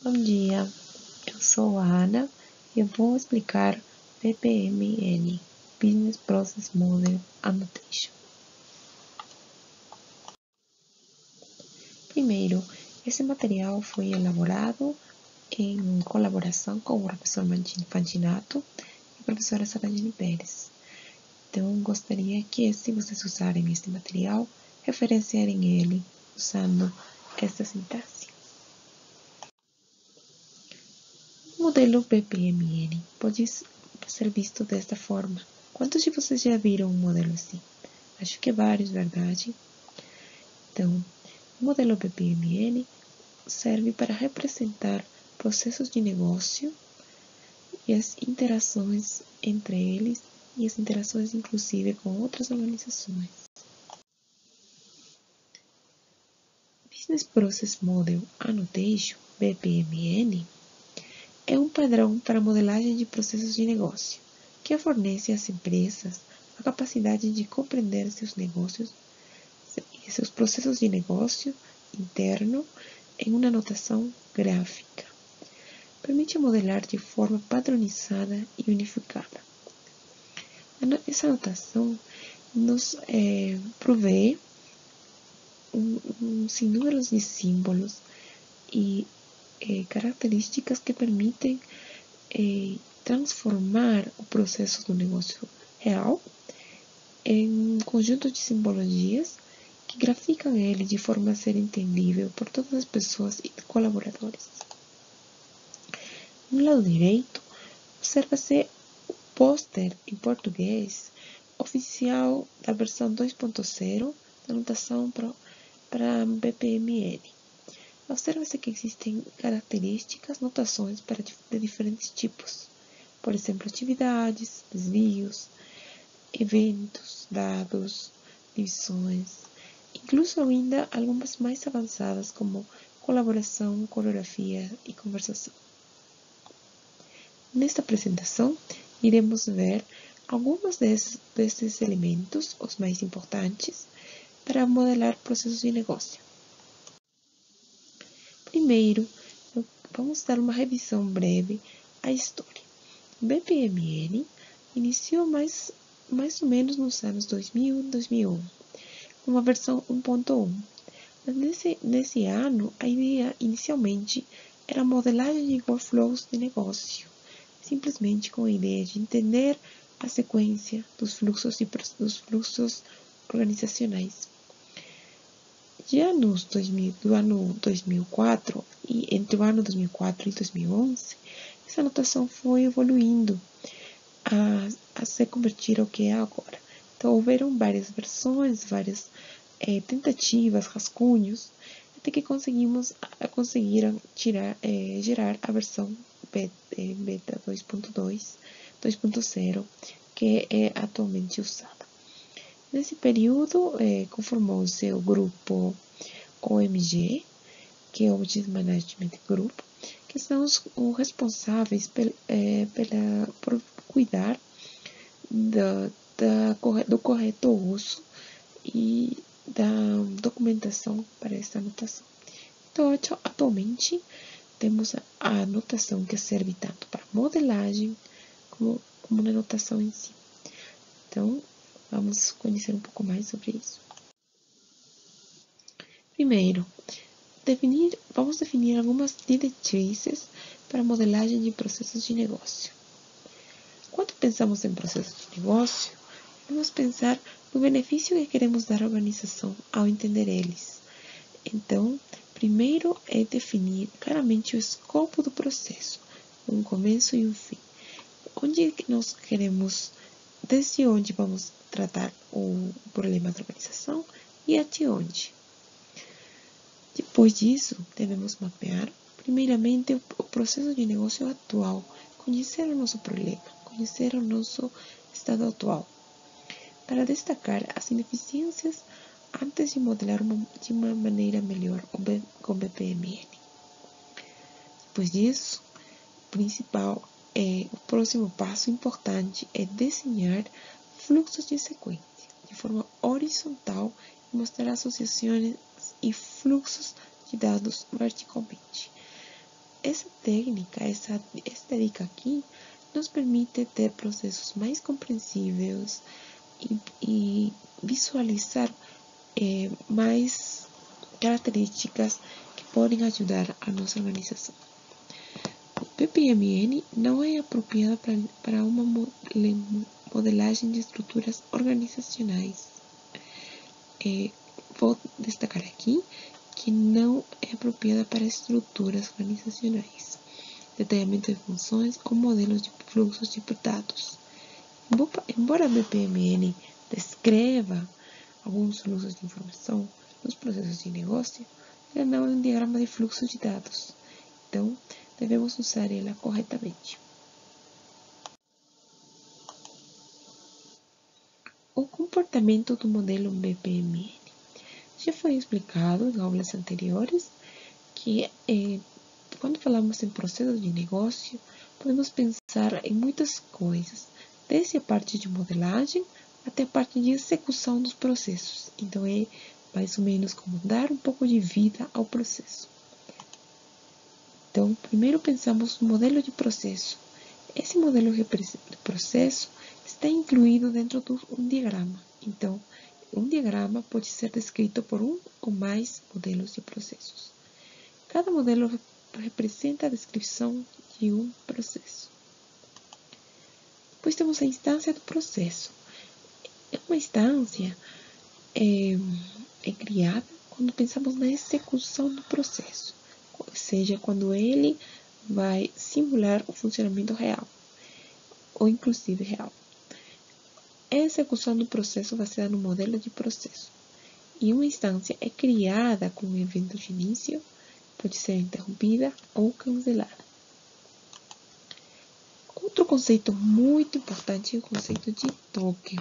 Bom dia, eu sou a Ana e eu vou explicar BPMN, Business Process Model Annotation. Primeiro, esse material foi elaborado em colaboração com o professor Fantinato e a professora Saradini Pérez. Então, gostaria que, se vocês usarem este material, referenciarem ele usando esta sintaxe. O modelo BPMN pode ser visto desta forma. Quantos de vocês já viram um modelo assim? Acho que vários, verdade? Então, o modelo BPMN serve para representar processos de negócio e as interações entre eles e as interações inclusive com outras organizações. Business Process Model Annotation, BPMN, é um padrão para a modelagem de processos de negócio, que fornece às empresas a capacidade de compreender seus negócios e seus processos de negócio interno em uma notação gráfica. Permite modelar de forma padronizada e unificada. Essa notação nos provê um sinnúmero de símbolos e características que permitem transformar o processo do negócio real em um conjunto de simbologias que graficam ele de forma a ser entendível por todas as pessoas e colaboradores. No lado direito, observa-se o pôster em português oficial da versão 2.0 da notação para BPMN. Observa-se que existem características, notações de diferentes tipos. Por exemplo, atividades, desvios, eventos, dados, divisões, incluso ainda algumas mais avançadas como colaboração, coreografia e conversação. Nesta apresentação, iremos ver alguns desses elementos, os mais importantes, para modelar processos de negócio. Primeiro, vamos dar uma revisão breve à história. O BPMN iniciou mais ou menos nos anos 2000 e 2001, com a versão 1.1. Mas nesse ano, a ideia inicialmente era a modelagem de workflows de negócio, simplesmente com a ideia de entender a sequência dos fluxos organizacionais. Já do ano 2004, e entre o ano 2004 e 2011, essa notação foi evoluindo a se convertir ao que é agora. Então, houveram várias versões, várias tentativas, rascunhos, até que conseguiram gerar a versão beta 2.0, que é atualmente usada. Nesse período, conformou-se o grupo OMG, que é o Object Management Group, que são os responsáveis por cuidar do correto uso e da documentação para essa anotação. Então, atualmente, temos a anotação que serve tanto para modelagem como na anotação em si. Então, vamos conhecer um pouco mais sobre isso. Primeiro, vamos definir algumas diretrizes para a modelagem de processos de negócio. Quando pensamos em processos de negócio, vamos pensar no benefício que queremos dar à organização ao entender eles. Então, primeiro é definir claramente o escopo do processo, um começo e um fim. Desde onde vamos tratar o problema da organização e até onde. Depois disso, devemos mapear, primeiramente, o processo de negócio atual, conhecer o nosso problema, conhecer o nosso estado atual, para destacar as ineficiências antes de modelar de uma maneira melhor com BPMN. Depois disso, o próximo passo importante é desenhar fluxos de sequência, de forma horizontal, e mostrar associações e fluxos de dados verticalmente. essa técnica, essa dica aqui, nos permite ter processos mais compreensíveis e visualizar mais características que podem ajudar a nossa organização. O PPMN não é apropriado para uma modelagem de estruturas organizacionais. Vou destacar aqui que não é apropriada para estruturas organizacionais, detalhamento de funções ou modelos de fluxos de dados. Embora a BPMN descreva alguns fluxos de informação nos processos de negócio, ela não é um diagrama de fluxo de dados, então devemos usar ela corretamente. O comportamento do modelo BPMN. Já foi explicado em aulas anteriores que quando falamos em processos de negócio, podemos pensar em muitas coisas, desde a parte de modelagem até a parte de execução dos processos. Então, é mais ou menos como dar um pouco de vida ao processo. Então, primeiro pensamos no modelo de processo. Esse modelo de processo está incluído dentro de um diagrama. Então, um diagrama pode ser descrito por um ou mais modelos de processos. Cada modelo representa a descrição de um processo. Depois temos a instância do processo. Uma instância é criada quando pensamos na execução do processo, ou seja, quando ele vai simular o funcionamento real, ou inclusive real. A execução do processo baseada no modelo de processo. E uma instância é criada com um evento de início, pode ser interrompida ou cancelada. Outro conceito muito importante é o conceito de token.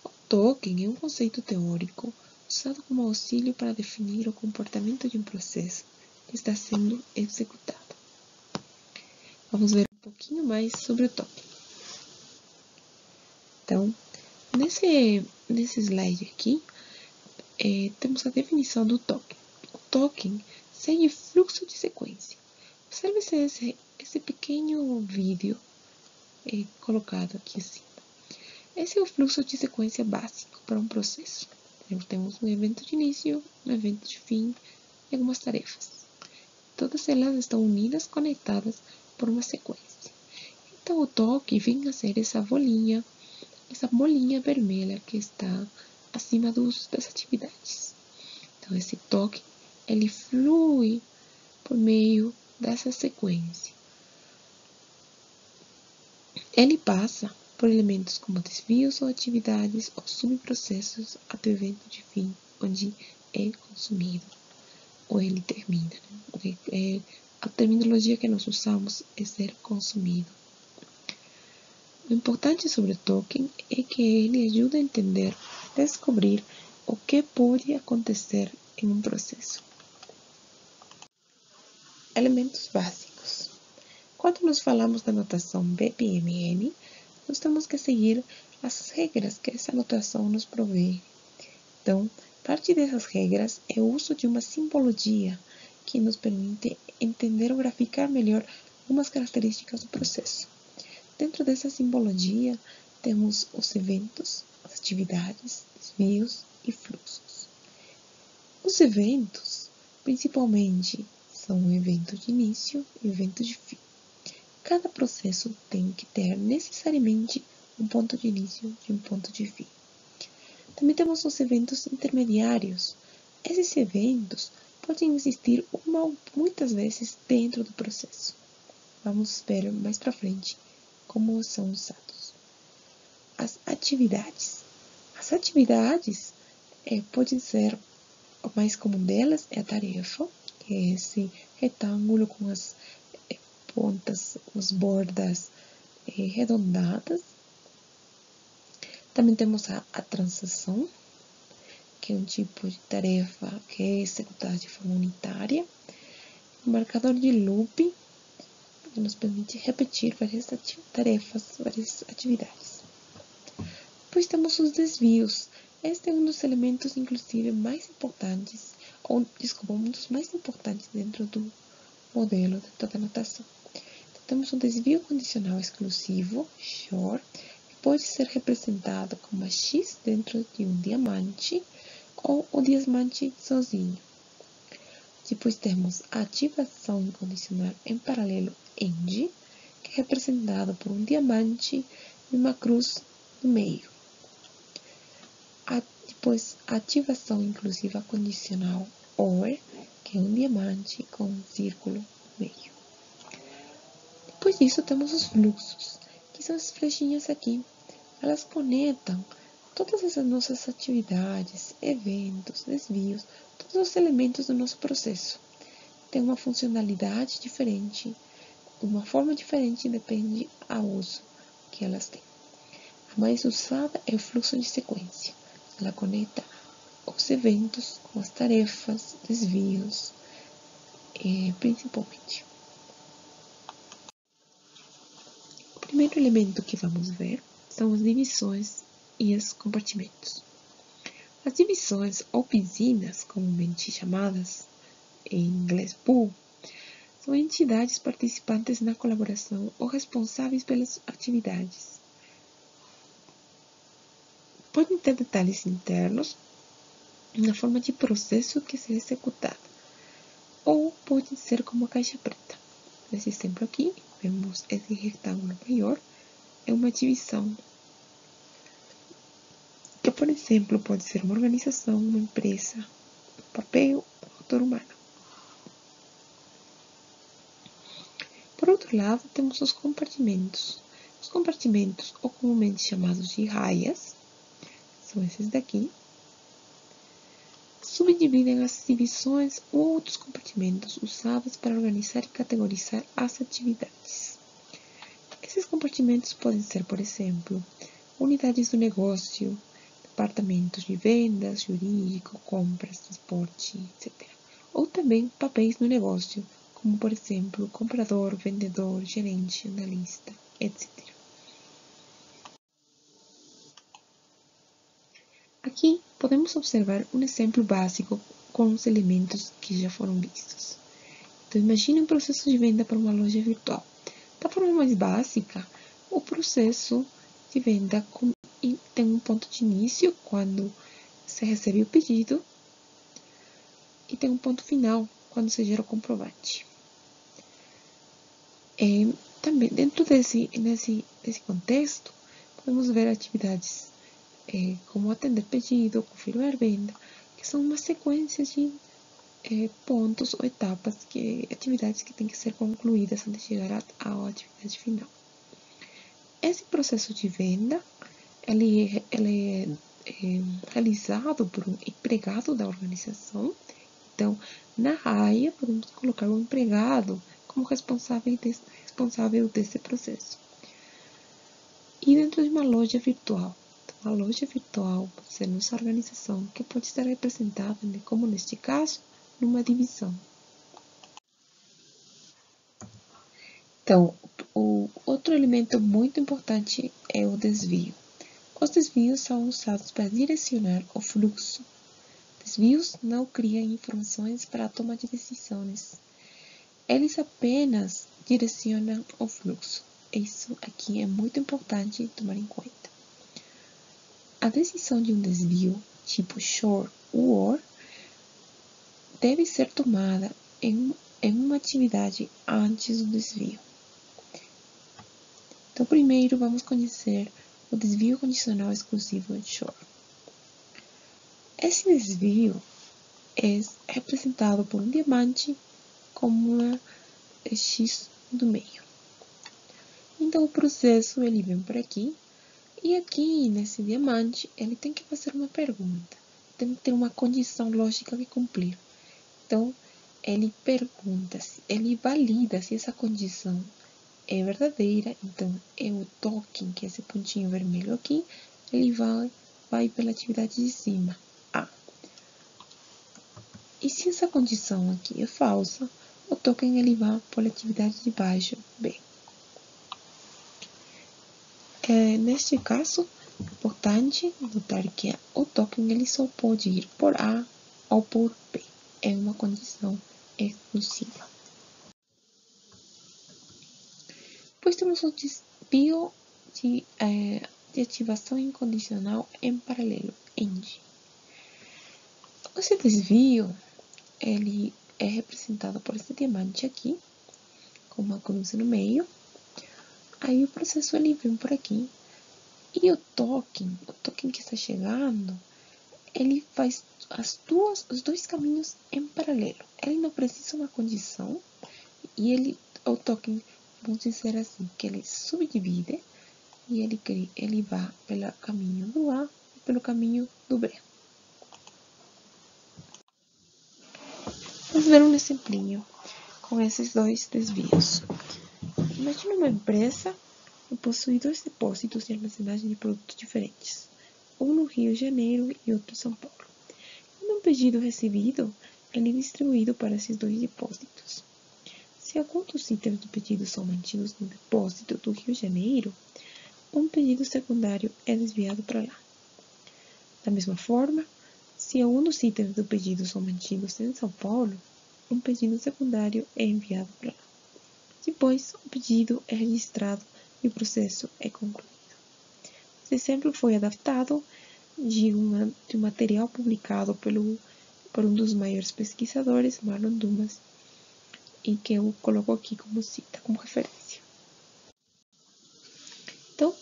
O token é um conceito teórico usado como auxílio para definir o comportamento de um processo que está sendo executado. Vamos ver um pouquinho mais sobre o token. Então, nesse slide aqui, temos a definição do token. O token segue fluxo de sequência. Observe esse pequeno vídeo colocado aqui assim. Esse é o fluxo de sequência básico para um processo. Temos um evento de início, um evento de fim e algumas tarefas. Todas elas estão unidas, conectadas por uma sequência. Então, o token vem a ser essa bolinha vermelha que está acima das atividades. Então, esse token, ele flui por meio dessa sequência. Ele passa por elementos como desvios ou atividades ou subprocessos até o evento de fim, onde é consumido ou ele termina. A terminologia que nós usamos é ser consumido. O importante sobre o token é que ele ajuda a entender, descobrir o que pode acontecer em um processo. Elementos básicos. Quando nós falamos da notação BPMN, nós temos que seguir as regras que essa notação nos provê. Então, parte dessas regras é o uso de uma simbologia que nos permite entender ou graficar melhor algumas características do processo. Dentro dessa simbologia, temos os eventos, as atividades, desvios e fluxos. Os eventos, principalmente, são o evento de início e o evento de fim. Cada processo tem que ter necessariamente um ponto de início e um ponto de fim. Também temos os eventos intermediários. Esses eventos podem existir uma ou muitas vezes dentro do processo. Vamos ver mais para frente como são usados. As atividades. As atividades podem ser, o mais comum delas é a tarefa, que é esse retângulo com as pontas, as bordas arredondadas. Também temos a transação, que é um tipo de tarefa que é executada de forma unitária. O marcador de loop, que nos permite repetir várias tarefas, várias atividades. Depois temos os desvios. Este é um dos elementos, inclusive, mais importantes, um dos mais importantes dentro do modelo de toda a notação. Então, temos um desvio condicional exclusivo, Shor, que pode ser representado como a X dentro de um diamante ou o diamante sozinho. Depois temos a ativação incondicional em paralelo, END, que é representado por um diamante e uma cruz no meio. Depois, a ativação inclusiva condicional, OR, que é um diamante com um círculo no meio. Depois disso, temos os fluxos, que são as flechinhas aqui. Elas conectam todas as nossas atividades, eventos, desvios, todos os elementos do nosso processo. Tem uma funcionalidade diferente, uma forma diferente, depende do uso que elas têm. A mais usada é o fluxo de sequência. Ela conecta os eventos com as tarefas, desvios, principalmente. O primeiro elemento que vamos ver são as divisões e os compartimentos. As divisões ou piscinas, comumente chamadas em inglês pool, são entidades participantes na colaboração ou responsáveis pelas atividades. Podem ter detalhes internos na forma de processo que será executado, ou pode ser como a caixa preta. Nesse exemplo aqui, vemos esse retângulo maior, é uma divisão, que por exemplo pode ser uma organização, uma empresa, um papel, um motor humano. Por outro lado, temos os compartimentos. Os compartimentos, ou comumente chamados de raias, são esses daqui, subdividem as divisões ou outros compartimentos usados para organizar e categorizar as atividades. Esses compartimentos podem ser, por exemplo, unidades do negócio, departamentos de vendas, jurídico, compras, transporte, etc. Ou também papéis no negócio, como por exemplo, comprador, vendedor, gerente, analista, etc. Aqui podemos observar um exemplo básico com os elementos que já foram vistos. Então, imagine um processo de venda para uma loja virtual. Da forma mais básica, o processo de venda tem um ponto de início, quando se recebe o pedido, e tem um ponto final, quando se gera o comprovante. Também, dentro desse contexto, podemos ver atividades como atender pedido, confirmar venda, que são uma sequência de pontos ou etapas, atividades que têm que ser concluídas antes de chegar à atividade final. Esse processo de venda, ele é realizado por um empregado da organização. Então, na raia, podemos colocar o empregado como responsável desse processo. E dentro de uma loja virtual, uma loja virtual pode ser nossa organização, que pode estar representada, como neste caso, numa divisão. Então, o outro elemento muito importante é o desvio. Os desvios são usados para direcionar o fluxo. Desvios não criam informações para a toma de decisões. Eles apenas direcionam o fluxo. Isso aqui é muito importante tomar em conta. A decisão de um desvio, tipo Shor ou OR, deve ser tomada em uma atividade antes do desvio. Então, primeiro vamos conhecer o desvio condicional exclusivo em Shor. Esse desvio é representado por um diamante com uma X do meio. Então, o processo ele vem por aqui, e aqui nesse diamante ele tem que fazer uma pergunta, tem que ter uma condição lógica que cumprir. Então, ele pergunta, ele valida se essa condição é verdadeira. Então, é o token, que é esse pontinho vermelho aqui, ele vai pela atividade de cima, A. E se essa condição aqui é falsa, o token ele vai pela atividade de baixo, B. Neste caso, é importante notar que o token ele só pode ir por A ou por B. É uma condição exclusiva. Depois temos o desvio de ativação incondicional em paralelo, END. Esse desvio, ele é representado por esse diamante aqui, com uma cruz no meio. Aí o processo ele vem por aqui. E o token que está chegando, ele faz os dois caminhos em paralelo. Ele não precisa uma condição. E o token, vamos dizer assim, que ele subdivide. E ele vai pelo caminho do A e pelo caminho do B. Vamos ver um exemplinho com esses dois desvios. Imagina uma empresa que possui dois depósitos de armazenagem de produtos diferentes, um no Rio de Janeiro e outro em São Paulo. Em um pedido recebido, ele é distribuído para esses dois depósitos. Se alguns dos itens do pedido são mantidos no depósito do Rio de Janeiro, um pedido secundário é desviado para lá. Da mesma forma, se alguns dos itens do pedido são mantidos em São Paulo, um pedido secundário é enviado para lá. Depois, o pedido é registrado e o processo é concluído. Esse exemplo foi adaptado de um material publicado por um dos maiores pesquisadores, Marlon Dumas, e que eu coloco aqui como cita, como referência. Então,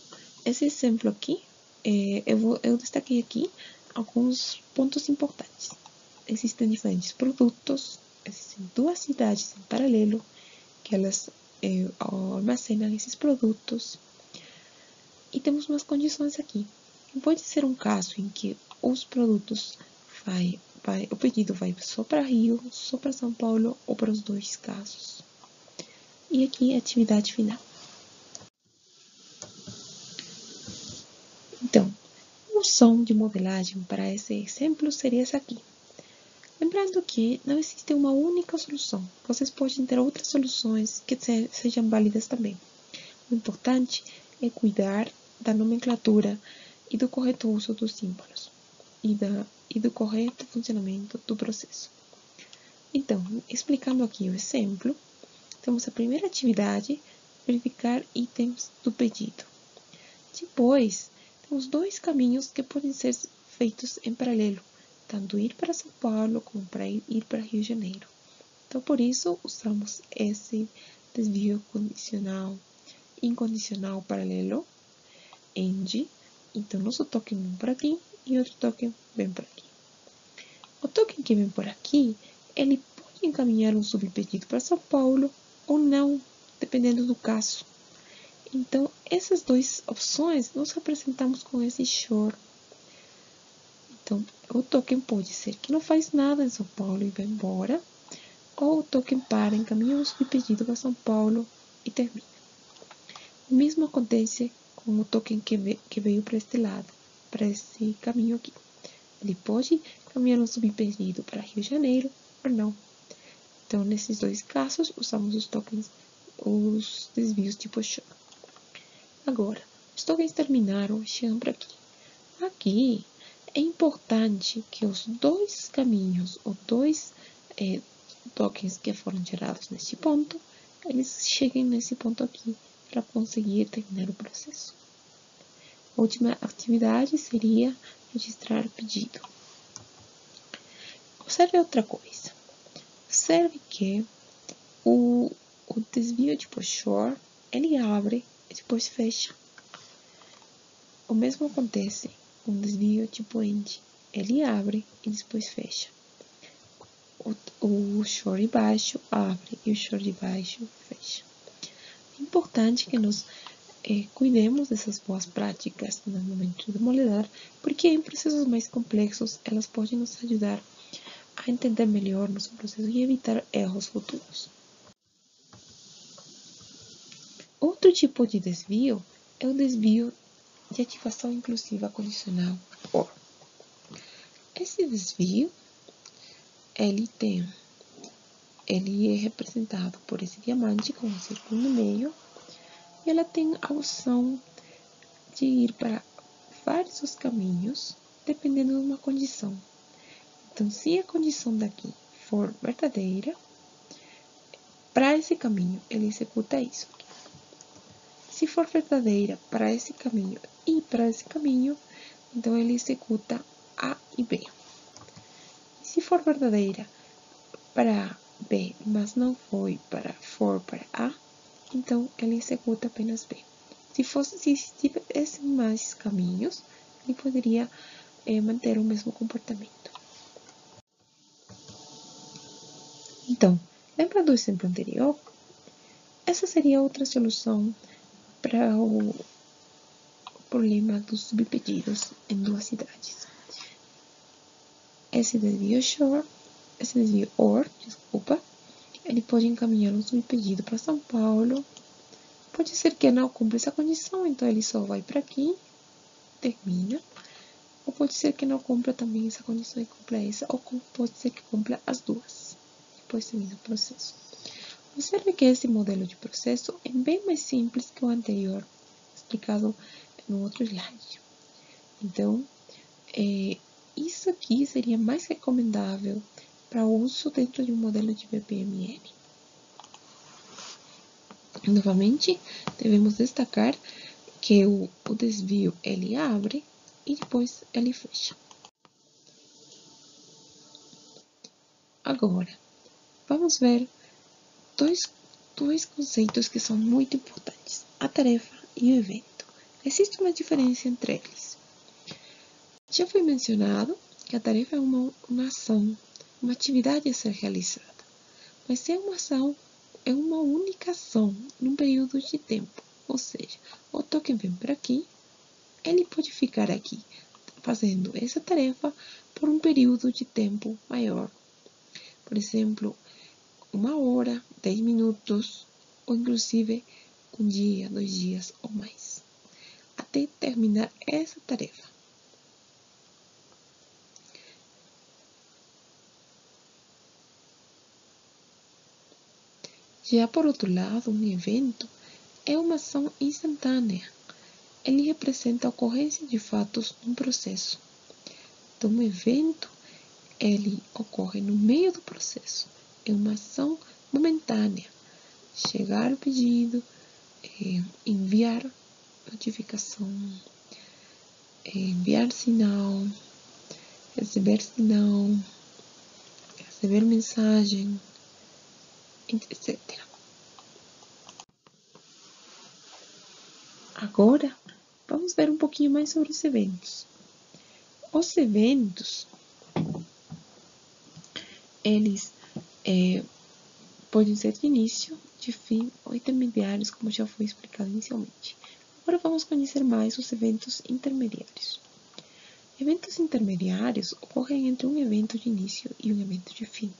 esse exemplo aqui, eu destaquei aqui alguns pontos importantes. Existem diferentes produtos, existem duas cidades em paralelo, que elas armazenam esses produtos. E temos umas condições aqui. Pode ser um caso em que os produtos o pedido vai só para Rio, só para São Paulo ou para os dois casos. E aqui a atividade final. Então, a noção de modelagem para esse exemplo seria essa aqui. Lembrando que não existe uma única solução. Vocês podem ter outras soluções que sejam válidas também. O importante é cuidar da nomenclatura e do correto uso dos símbolos e do correto funcionamento do processo. Então, explicando aqui o exemplo, temos a primeira atividade, verificar itens do pedido. Depois, temos dois caminhos que podem ser feitos em paralelo, tanto ir para São Paulo como para ir para Rio de Janeiro. Então, por isso, usamos esse desvio incondicional paralelo, END. Então, nosso token vem por aqui e outro token vem por aqui. O token que vem por aqui, ele pode encaminhar um subpedido para São Paulo ou não, dependendo do caso. Então, essas duas opções nós representamos com esse short. Então, o token pode ser que não faz nada em São Paulo e vai embora, ou o token para, encaminha um subpedido para São Paulo e termina. O mesmo acontece com o token que veio para este lado, para esse caminho aqui. Ele pode caminhar um subpedido para Rio de Janeiro ou não. Então, nesses dois casos, usamos os tokens, os desvios tipo short. Agora, os tokens terminaram, chegam para aqui. Aqui, é importante que os dois caminhos, ou dois tokens que foram gerados nesse ponto, eles cheguem nesse ponto aqui para conseguir terminar o processo. A última atividade seria registrar o pedido. Observe outra coisa. Observe que o desvio tipo short, ele abre e depois fecha. O mesmo acontece com o desvio tipo end. Ele abre e depois fecha. O short de baixo abre e o short de baixo fecha. É importante que nós cuidemos dessas boas práticas no momento de modelar, porque em processos mais complexos elas podem nos ajudar a entender melhor nosso processo e evitar erros futuros. Outro tipo de desvio é o desvio de ativação inclusiva condicional, OR. Esse desvio, ele é representado por esse diamante com um círculo no meio, e ela tem a opção de ir para vários caminhos, dependendo de uma condição. Então, se a condição daqui for verdadeira, para esse caminho, ele executa isso aqui. Se for verdadeira para esse caminho e para esse caminho, então ele executa A e B. Se for verdadeira para B, mas não for para A, então ele executa apenas B. Se tivesse mais caminhos, ele poderia manter o mesmo comportamento. Então, lembra do exemplo anterior? Essa seria outra solução para o problema dos subpedidos em duas cidades. Esse desvio OR, ele pode encaminhar um subpedido para São Paulo. Pode ser que não cumpra essa condição, então ele só vai para aqui, termina. Ou pode ser que não cumpra também essa condição e cumpra essa, ou pode ser que cumpra as duas. Depois termina o processo. Observe que esse modelo de processo é bem mais simples que o anterior, explicado no outro slide. Então, isso aqui seria mais recomendável para uso dentro de um modelo de BPMN. Novamente, devemos destacar que o desvio ele abre e depois ele fecha. Agora, vamos ver dois conceitos que são muito importantes: a tarefa e o evento. Existe uma diferença entre eles. Já foi mencionado que a tarefa é uma ação, uma atividade a ser realizada, mas é uma ação, é uma única ação num período de tempo. Ou seja, o token vem para aqui, ele pode ficar aqui fazendo essa tarefa por um período de tempo maior. Por exemplo, 1 hora, 10 minutos, ou inclusive 1 dia, 2 dias ou mais, até terminar essa tarefa. Já por outro lado, um evento é uma ação instantânea. Ele representa a ocorrência de fatos num processo. Então, um evento, ele ocorre no meio do processo. É uma ação momentânea. Chegar o pedido, enviar notificação, enviar sinal, receber mensagem, etc. Agora, vamos ver um pouquinho mais sobre os eventos. Os eventos, eles podem ser de início, de fim ou intermediários, como já foi explicado inicialmente. Agora vamos conhecer mais os eventos intermediários. Eventos intermediários ocorrem entre um evento de início e um evento de fim.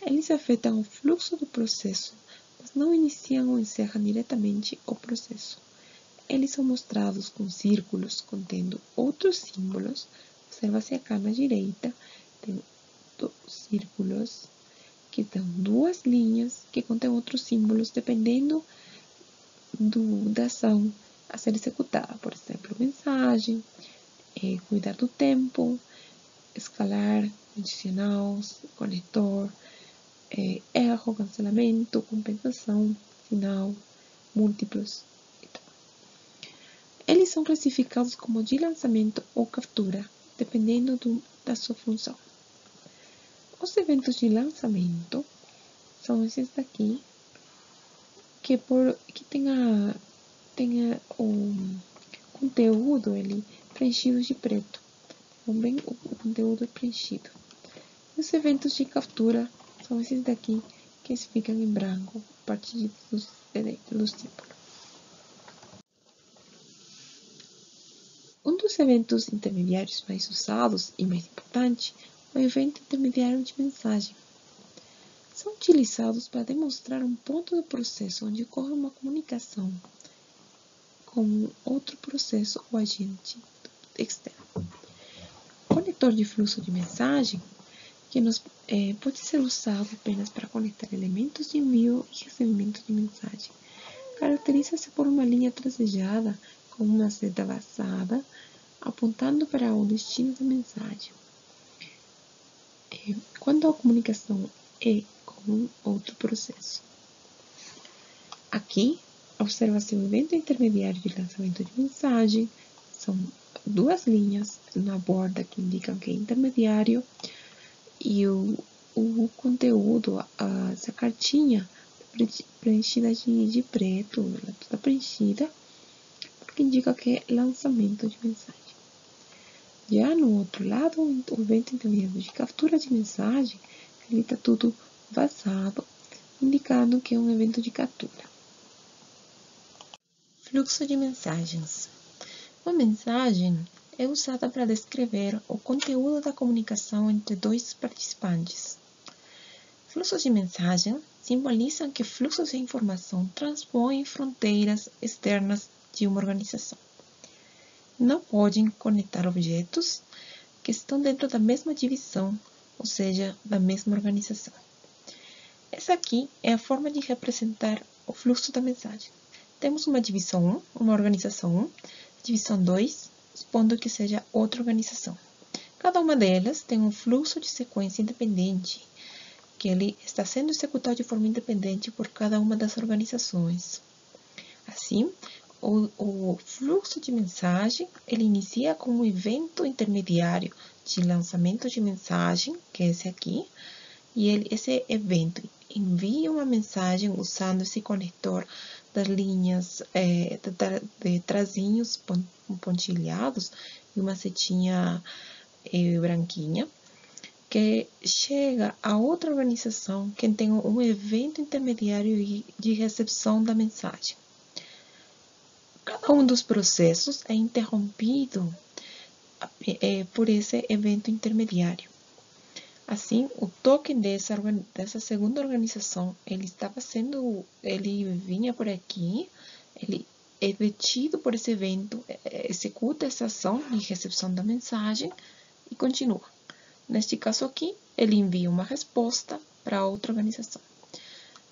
Eles afetam o fluxo do processo, mas não iniciam ou encerram diretamente o processo. Eles são mostrados com círculos contendo outros símbolos. Observa-se acá na direita, tem círculos que dão 2 linhas que contêm outros símbolos dependendo da ação a ser executada. Por exemplo, mensagem, cuidar do tempo, escalar, condicional, conector, erro, cancelamento, compensação, final, múltiplos. Eles são classificados como de lançamento ou captura, dependendo da sua função. Os eventos de lançamento são esses daqui, que tenha o conteúdo ele preenchido de preto. Também o conteúdo é preenchido. E os eventos de captura são esses daqui, que ficam em branco a partir dos símbolos. Um dos eventos intermediários mais usados e mais importante é o evento intermediário de mensagem. São utilizados para demonstrar um ponto do processo onde ocorre uma comunicação com outro processo ou agente externo. O conector de fluxo de mensagem pode ser usado apenas para conectar elementos de envio e recebimento de mensagem. Caracteriza-se por uma linha tracejada com uma seta vazada, apontando para o destino da mensagem. Quando a comunicação é com outro processo. Aqui, observa-se um evento intermediário de lançamento de mensagem. São duas linhas na borda que indicam que é intermediário. E o conteúdo, essa cartinha preenchida de preto, ela toda preenchida, porque indica que é lançamento de mensagem. Já no outro lado, o evento intermediário de captura de mensagem, ele está tudo vazado, indicando que é um evento de captura. Fluxo de mensagens. Uma mensagem é usada para descrever o conteúdo da comunicação entre dois participantes. Fluxos de mensagem simbolizam que fluxos de informação transpõem fronteiras externas de uma organização. Não podem conectar objetos que estão dentro da mesma divisão, ou seja, da mesma organização. Essa aqui é a forma de representar o fluxo da mensagem. Temos uma divisão 1, uma organização 1, divisão 2, supondo que seja outra organização. Cada uma delas tem um fluxo de sequência independente, que ele está sendo executado de forma independente por cada uma das organizações. Assim, o fluxo de mensagem, ele inicia com um evento intermediário de lançamento de mensagem, que é esse aqui, e esse evento envia uma mensagem usando esse conector das linhas de trazinhos pontilhados e uma setinha branquinha, que chega a outra organização que tem um evento intermediário de recepção da mensagem. Cada um dos processos é interrompido por esse evento intermediário. Assim, o token dessa segunda organização, ele vinha por aqui, ele é detido por esse evento, executa essa ação de recepção da mensagem e continua. Neste caso aqui, ele envia uma resposta para outra organização.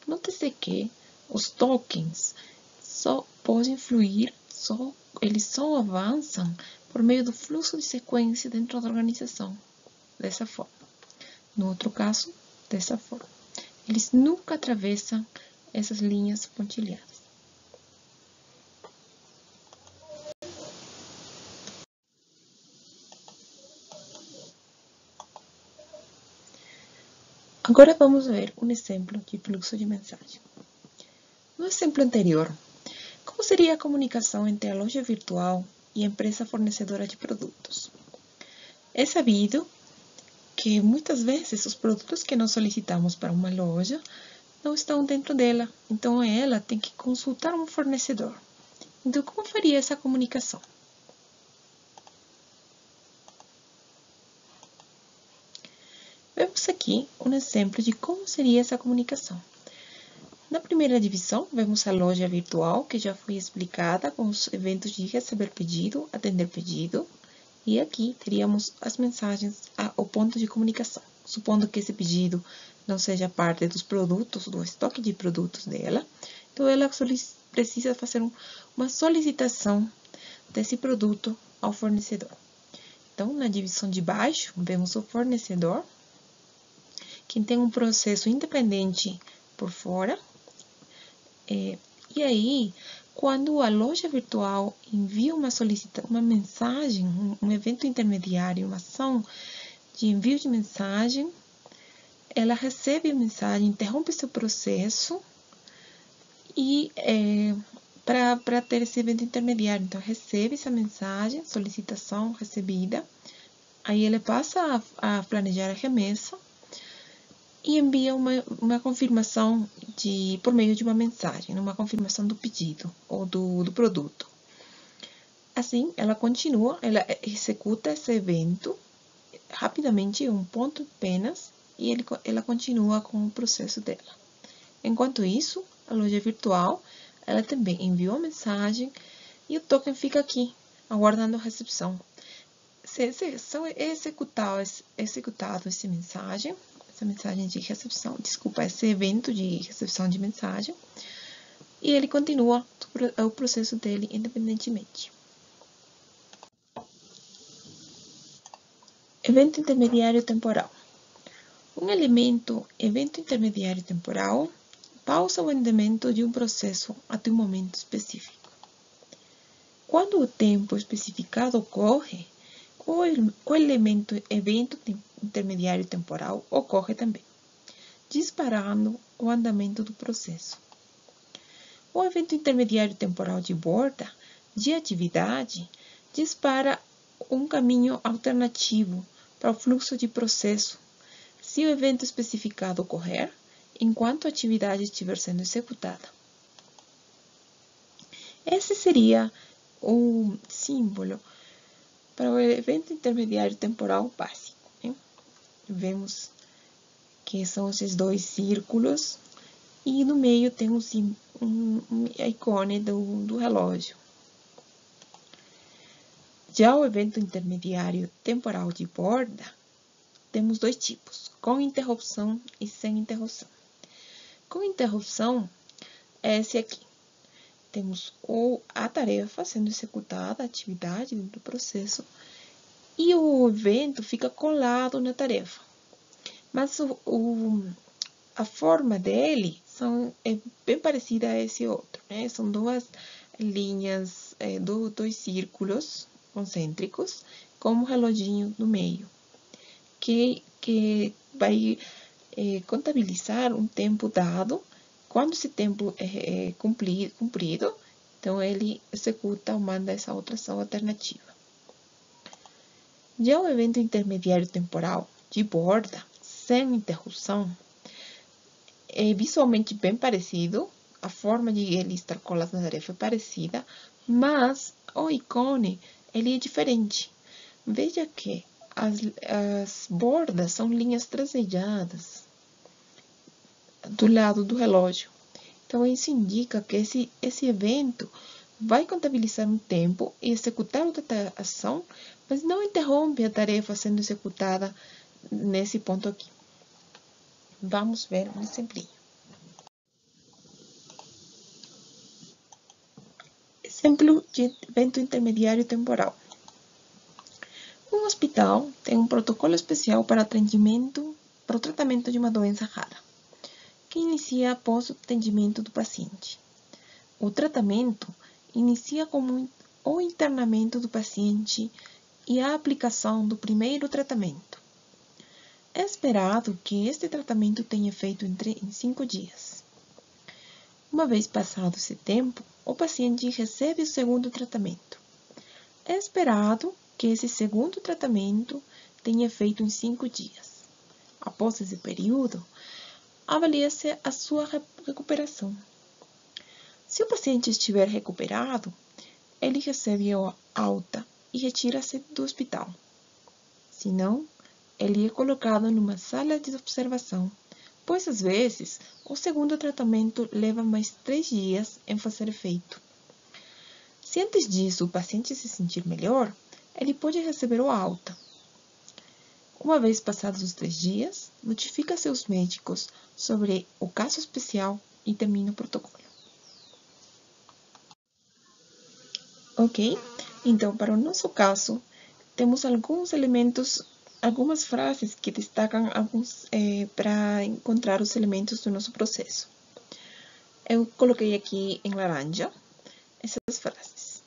Note-se que os tokens só podem fluir, eles só avançam por meio do fluxo de sequência dentro da organização, dessa forma. No outro caso, dessa forma. Eles nunca atravessam essas linhas pontilhadas. Agora vamos ver um exemplo de fluxo de mensagem. No exemplo anterior, como seria a comunicação entre a loja virtual e a empresa fornecedora de produtos? É sabido que muitas vezes os produtos que nós solicitamos para uma loja não estão dentro dela, então ela tem que consultar um fornecedor. Então, como faria essa comunicação? Vemos aqui um exemplo de como seria essa comunicação. Na primeira divisão, vemos a loja virtual, que já foi explicada com os eventos de receber pedido, atender pedido. E aqui teríamos as mensagens ao ponto de comunicação. Supondo que esse pedido não seja parte dos produtos, do estoque de produtos dela, então ela precisa fazer uma solicitação desse produto ao fornecedor. Então, na divisão de baixo, vemos o fornecedor, que tem um processo independente por fora. E aí, quando a loja virtual envia uma mensagem, um evento intermediário, uma ação de envio de mensagem, ela recebe a mensagem, interrompe seu processo e para ter esse evento intermediário. Então, recebe essa mensagem, solicitação recebida, aí ele passa a planejar a remessa e envia uma confirmação por meio de uma mensagem, uma confirmação do pedido ou do produto. Assim, ela executa esse evento rapidamente, em um ponto apenas, e ela continua com o processo dela. Enquanto isso, a loja virtual, ela também enviou a mensagem e o token fica aqui, aguardando a recepção. São executadas essa mensagem de recepção, esse evento de recepção de mensagem, e ele continua o processo dele independentemente. Evento intermediário temporal. Um elemento evento intermediário temporal pausa o andamento de um processo até um momento específico. Quando o tempo especificado ocorre, o evento intermediário temporal ocorre também, disparando o andamento do processo. O evento intermediário temporal de borda de atividade dispara um caminho alternativo para o fluxo de processo se o evento especificado ocorrer enquanto a atividade estiver sendo executada. Esse seria o símbolo para o evento intermediário temporal básico, né? Vemos que são esses dois círculos e no meio tem um ícone do relógio. Já o evento intermediário temporal de borda, temos dois tipos, com interrupção e sem interrupção. Com interrupção é esse aqui. Temos a tarefa sendo executada, a atividade do processo, e o evento fica colado na tarefa. Mas a forma dele é bem parecida a esse outro, né? São duas linhas, dois círculos concêntricos, com um reloginho no meio, que vai contabilizar um tempo dado. Quando esse tempo é cumprido, então ele executa ou manda essa outra ação alternativa. Já o evento intermediário temporal de borda, sem interrupção, é visualmente bem parecido, a forma de ele estar colado na tarefa é parecida, mas o ícone ele é diferente. Veja que as bordas são linhas tracejadas do lado do relógio. Então, isso indica que esse evento vai contabilizar um tempo e executar outra ação, mas não interrompe a tarefa sendo executada nesse ponto aqui. Vamos ver um exemplinho. Exemplo de evento intermediário temporal. Um hospital tem um protocolo especial para o tratamento de uma doença rara, que inicia após o atendimento do paciente. O tratamento inicia com o internamento do paciente e a aplicação do primeiro tratamento. É esperado que este tratamento tenha efeito em 5 dias. Uma vez passado esse tempo, o paciente recebe o segundo tratamento. É esperado que esse segundo tratamento tenha efeito em 5 dias. Após esse período, avalia-se a sua recuperação. Se o paciente estiver recuperado, ele recebe a alta e retira-se do hospital. Se não, ele é colocado numa sala de observação, pois às vezes o segundo tratamento leva mais 3 dias em fazer efeito. Se antes disso o paciente se sentir melhor, ele pode receber o alta. Uma vez passados os 3 dias, notifica seus médicos sobre o caso especial e termina o protocolo. Ok? Então, para o nosso caso, temos alguns elementos, algumas frases que destacam para encontrar os elementos do nosso processo. Eu coloquei aqui em laranja essas frases.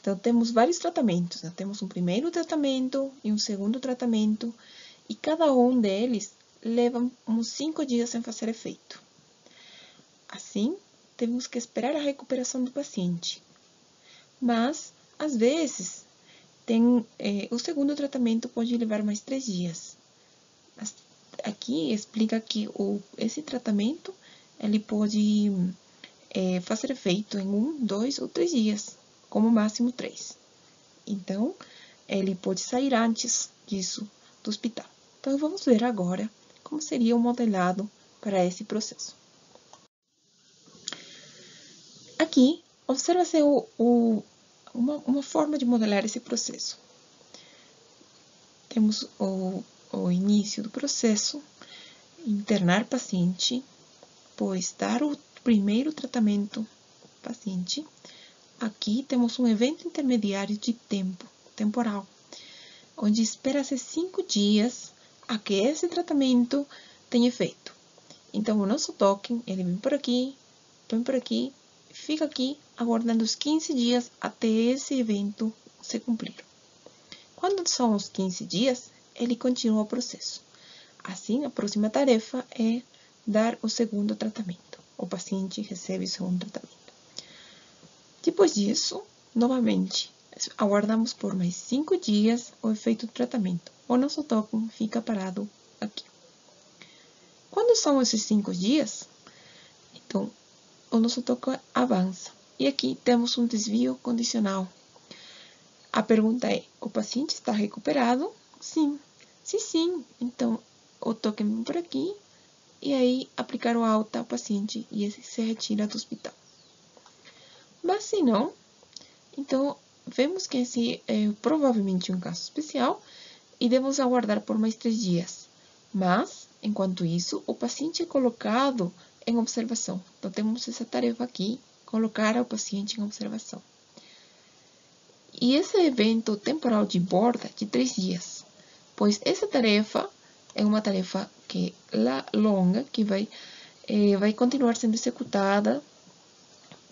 Então, temos vários tratamentos, né? Temos um primeiro tratamento e um segundo tratamento, e cada um deles leva uns 5 dias em fazer efeito. Assim, temos que esperar a recuperação do paciente. Mas, às vezes, o segundo tratamento pode levar mais 3 dias. Aqui explica que esse tratamento ele pode fazer efeito em 1, 2 ou 3 dias. Como máximo 3. Então, ele pode sair antes disso do hospital. Então, vamos ver agora como seria o modelado para esse processo. Aqui, observa-se uma forma de modelar esse processo. Temos o início do processo, internar paciente, depois dar o primeiro tratamento paciente. Aqui temos um evento intermediário de temporal, onde espera-se 5 dias a que esse tratamento tenha efeito. Então, o nosso token, ele vem por aqui, fica aqui, aguardando os 15 dias até esse evento se cumprir. Quando são os 15 dias, ele continua o processo. Assim, a próxima tarefa é dar o segundo tratamento. O paciente recebe o segundo tratamento. Depois disso, novamente, aguardamos por mais 5 dias o efeito do tratamento. O nosso token fica parado aqui. Quando são esses 5 dias, então, o nosso token avança. E aqui temos um desvio condicional. A pergunta é, o paciente está recuperado? Sim. Se sim, então o token vem por aqui e aí aplicar o alta ao paciente e esse se retira do hospital. Mas se não, então vemos que esse é provavelmente um caso especial e devemos aguardar por mais 3 dias. Mas, enquanto isso, o paciente é colocado em observação. Então, temos essa tarefa aqui, colocar o paciente em observação. E esse evento temporal de borda de 3 dias, pois essa tarefa é uma tarefa que é longa, que vai continuar sendo executada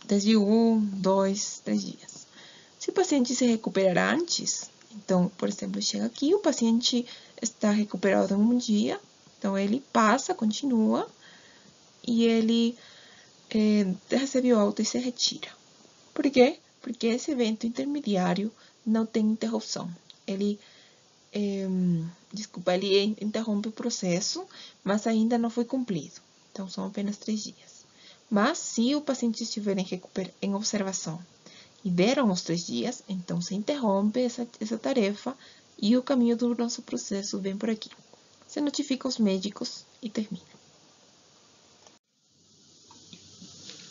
desde 1, 2, 3 dias. Se o paciente se recuperar antes, então, por exemplo, chega aqui, o paciente está recuperado em um dia, então ele passa, continua, e ele recebe o alta e se retira. Por quê? Porque esse evento intermediário não tem interrupção. Ele interrompe o processo, mas ainda não foi cumprido. Então, são apenas 3 dias. Mas, se o paciente estiver em observação e deram os 3 dias, então se interrompe essa tarefa e o caminho do nosso processo vem por aqui. Se notifica os médicos e termina.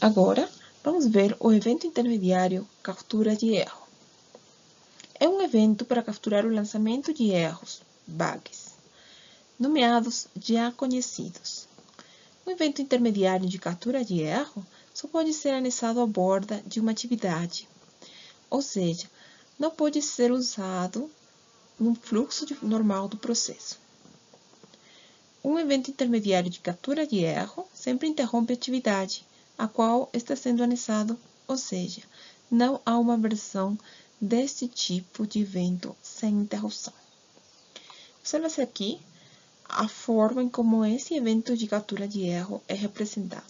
Agora, vamos ver o evento intermediário captura de erro. É um evento para capturar o lançamento de erros, bugs, nomeados já conhecidos. O evento intermediário de captura de erro só pode ser anexado à borda de uma atividade, ou seja, não pode ser usado no fluxo normal do processo. Um evento intermediário de captura de erro sempre interrompe a atividade, a qual está sendo anexado, ou seja, não há uma versão deste tipo de evento sem interrupção. Observa-se aqui a forma em como esse evento de captura de erro é representado.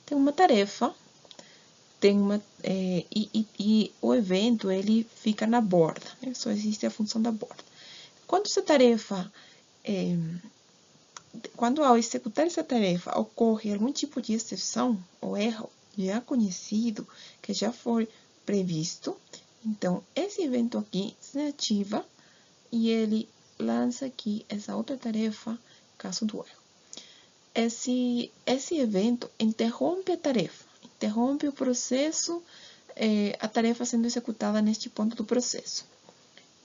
Tem uma tarefa, e o evento ele fica na borda, né? Só existe a função da borda. Quando ao executar essa tarefa ocorre algum tipo de exceção ou erro já conhecido, que já foi previsto, então esse evento aqui se ativa e ele lança aqui essa outra tarefa, caso do erro. Esse evento interrompe a tarefa, interrompe o processo, a tarefa sendo executada neste ponto do processo.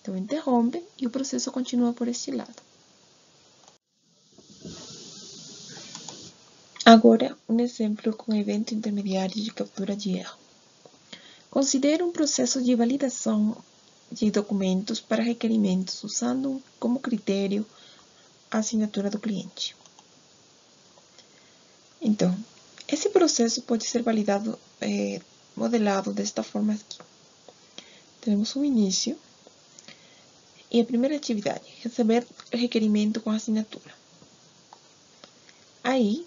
Então, interrompe e o processo continua por este lado. Agora, um exemplo com evento intermediário de captura de erro. Considere um processo de validação de documentos para requerimentos, usando como critério a assinatura do cliente. Então, esse processo pode ser validado, modelado desta forma aqui. Temos um início e a primeira atividade, receber requerimento com assinatura. Aí,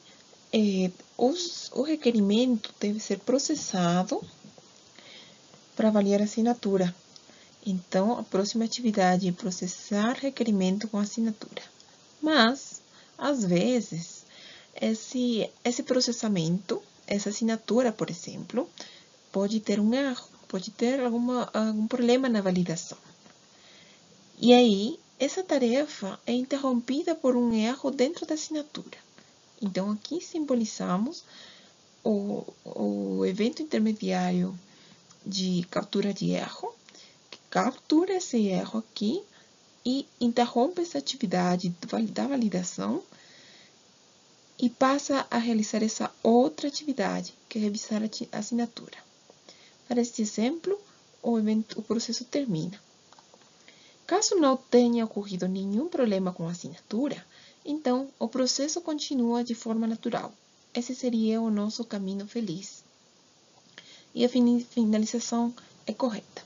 o requerimento deve ser processado para avaliar a assinatura. Então, a próxima atividade é processar requerimento com assinatura. Mas, às vezes, esse processamento, essa assinatura, por exemplo, pode ter um erro, pode ter algum problema na validação. E aí, essa tarefa é interrompida por um erro dentro da assinatura. Então, aqui simbolizamos o evento intermediário de captura de erro, que captura esse erro aqui e interrompe essa atividade da validação e passa a realizar essa outra atividade, que é revisar a assinatura. Para este exemplo, o processo termina. Caso não tenha ocorrido nenhum problema com a assinatura, então o processo continua de forma natural, esse seria o nosso caminho feliz. E a finalização é correta.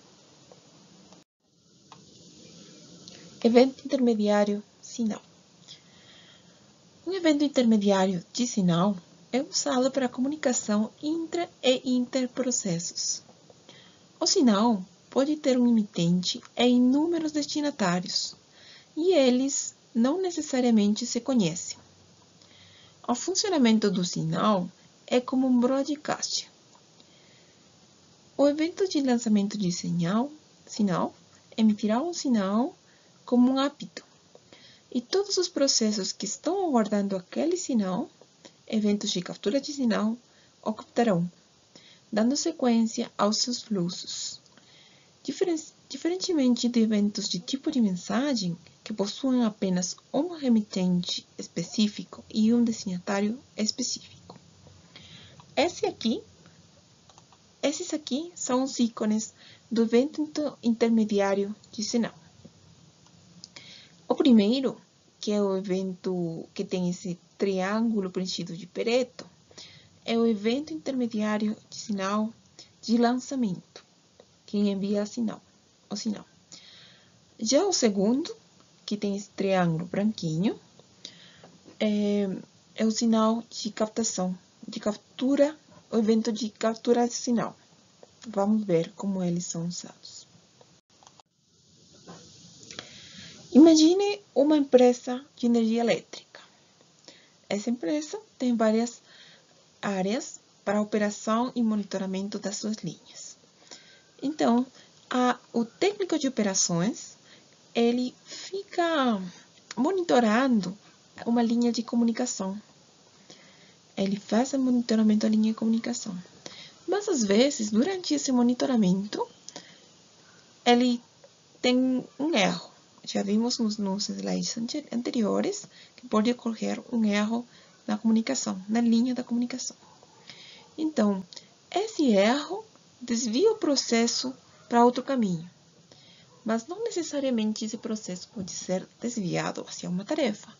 Evento intermediário sinal. Um evento intermediário de sinal é usado para a comunicação intra e interprocessos. O sinal pode ter um emitente e inúmeros destinatários, e eles não necessariamente se conhecem. O funcionamento do sinal é como um broadcast. O evento de lançamento de sinal emitirá um sinal como um apito, e todos os processos que estão aguardando aquele sinal, eventos de captura de sinal, ocorrerão, dando sequência aos seus fluxos. Diferentemente de eventos de tipo de mensagem, que possuem apenas um remetente específico e um destinatário específico. Esses aqui são os ícones do evento intermediário de sinal. O primeiro, que é o evento que tem esse triângulo preenchido de Pareto, é o evento intermediário de sinal de lançamento, que envia o sinal. Já o segundo, que tem esse triângulo branquinho, é o sinal de captação, de captura, o evento de captura de sinal. Vamos ver como eles são usados. Imagine uma empresa de energia elétrica. Essa empresa tem várias áreas para operação e monitoramento das suas linhas. Então, o técnico de operações, ele fica monitorando uma linha de comunicação. Ele faz o monitoramento da linha de comunicação. Mas, às vezes, durante esse monitoramento, ele tem um erro. Já vimos nos slides anteriores que pode ocorrer um erro na comunicação, na linha da comunicação. Então, esse erro desvia o processo para outro caminho. Mas não necessariamente esse processo pode ser desviado hacia uma tarefa.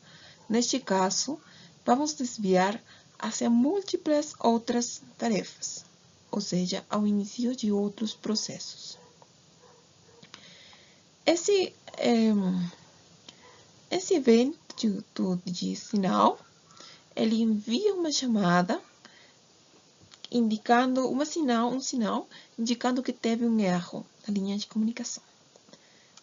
Neste caso, vamos desviar hacia múltiplas outras tarefas, ou seja, ao início de outros processos. Esse evento de sinal, ele envia uma chamada indicando um sinal indicando que teve um erro na linha de comunicação.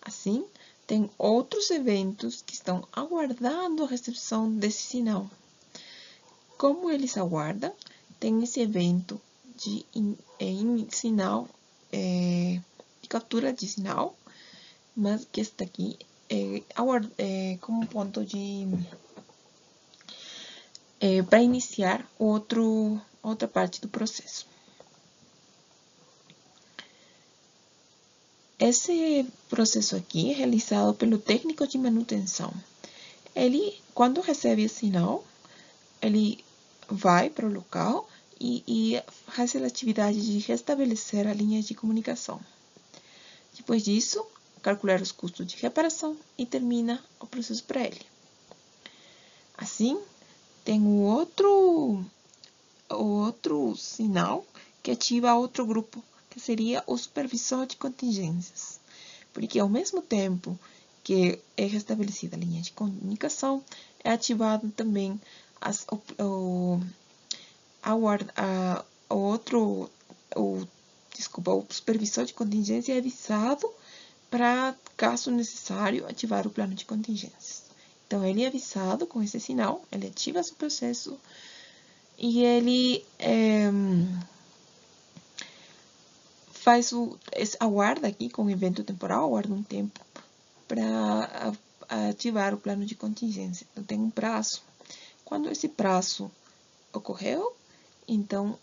Assim, tem outros eventos que estão aguardando a recepção desse sinal. Como eles aguardam, tem esse evento de sinal, de captura de sinal, mas que está aqui como ponto de para iniciar outra parte do processo. Esse processo aqui é realizado pelo técnico de manutenção. Ele, quando recebe o sinal, ele vai para o local e faz a atividade de restabelecer a linha de comunicação. Depois disso, calcular os custos de reparação e termina o processo para ele. Assim, tem o outro sinal que ativa outro grupo, que seria o supervisor de contingências. Porque ao mesmo tempo que é restabelecida a linha de comunicação, é ativado também o supervisor de contingência é avisado para, caso necessário, ativar o plano de contingências. Então, ele é avisado com esse sinal, ele ativa seu processo e ele aguarda aqui com o evento temporal, aguarda um tempo para ativar o plano de contingência. Então, tem um prazo. Quando esse prazo ocorreu, então,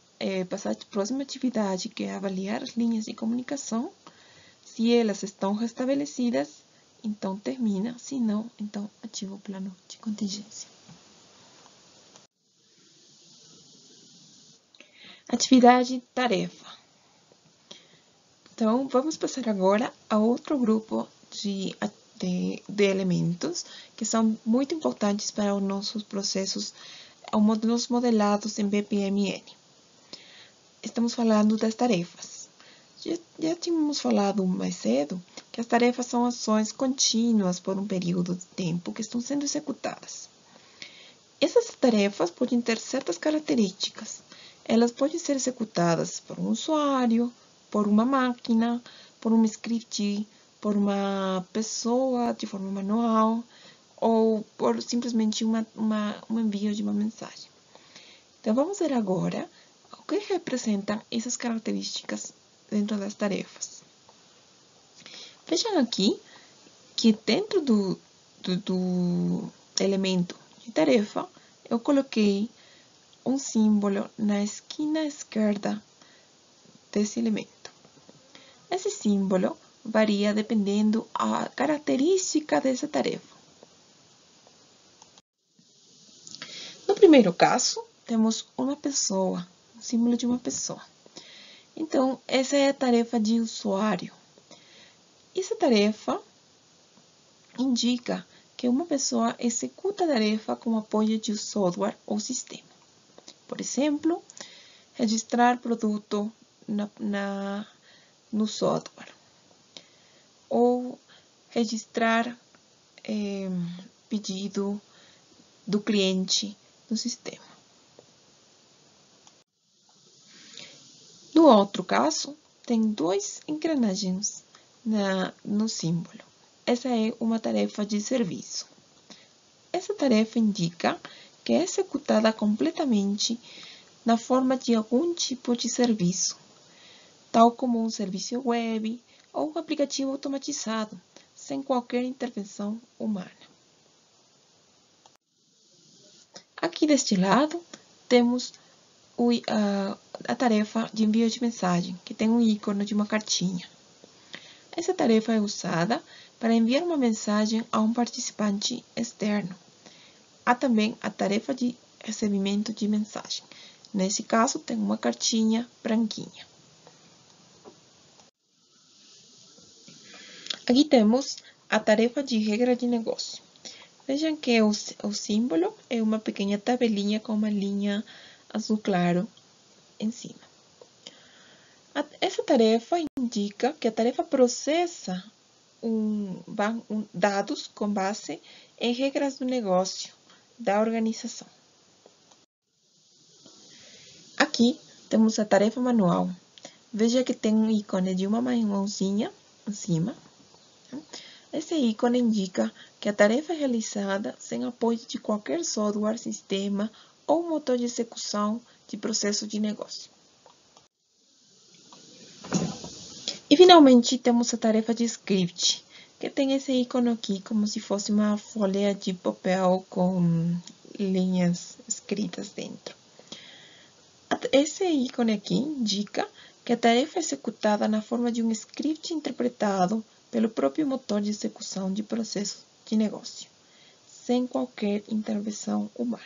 passar a próxima atividade, que é avaliar as linhas de comunicação. Se elas estão restabelecidas, então termina. Se não, então ativa o plano de contingência. Atividade tarefa. Então, vamos passar agora a outro grupo de elementos que são muito importantes para os nossos processos módulos modelados em BPMN. Estamos falando das tarefas. Já tínhamos falado mais cedo que as tarefas são ações contínuas por um período de tempo que estão sendo executadas. Essas tarefas podem ter certas características. Elas podem ser executadas por um usuário, por uma máquina, por um script, por uma pessoa de forma manual ou por simplesmente um envio de uma mensagem. Então, vamos ver agora o que representam essas características dentro das tarefas. Vejam aqui que dentro do elemento de tarefa, eu coloquei um símbolo na esquina esquerda desse elemento. Esse símbolo varia dependendo da característica dessa tarefa. No primeiro caso, temos uma pessoa, um símbolo de uma pessoa. Então, essa é a tarefa de usuário. Essa tarefa indica que uma pessoa executa a tarefa com apoio de um software ou sistema. Por exemplo, registrar produto no software ou registrar pedido do cliente no sistema. No outro caso, tem duas engrenagens no símbolo. Essa é uma tarefa de serviço. Essa tarefa indica que é executada completamente na forma de algum tipo de serviço, tal como um serviço web ou um aplicativo automatizado, sem qualquer intervenção humana. Aqui deste lado, temos a tarefa de envio de mensagem, que tem um ícone de uma cartinha. Essa tarefa é usada para enviar uma mensagem a um participante externo. Há também a tarefa de recebimento de mensagem. Nesse caso, tem uma cartinha branquinha. Aqui temos a tarefa de regra de negócio. Vejam que o símbolo é uma pequena tabelinha com uma linha azul claro em cima. Essa tarefa indica que a tarefa processa dados com base em regras do negócio da organização. Aqui temos a tarefa manual. Veja que tem um ícone de uma mãozinha em cima. Esse ícone indica que a tarefa é realizada sem apoio de qualquer software, sistema ou motor de execução de processo de negócio. E, finalmente, temos a tarefa de script, que tem esse ícone aqui como se fosse uma folha de papel com linhas escritas dentro. Esse ícone aqui indica que a tarefa é executada na forma de um script interpretado pelo próprio motor de execução de processo de negócio, sem qualquer intervenção humana.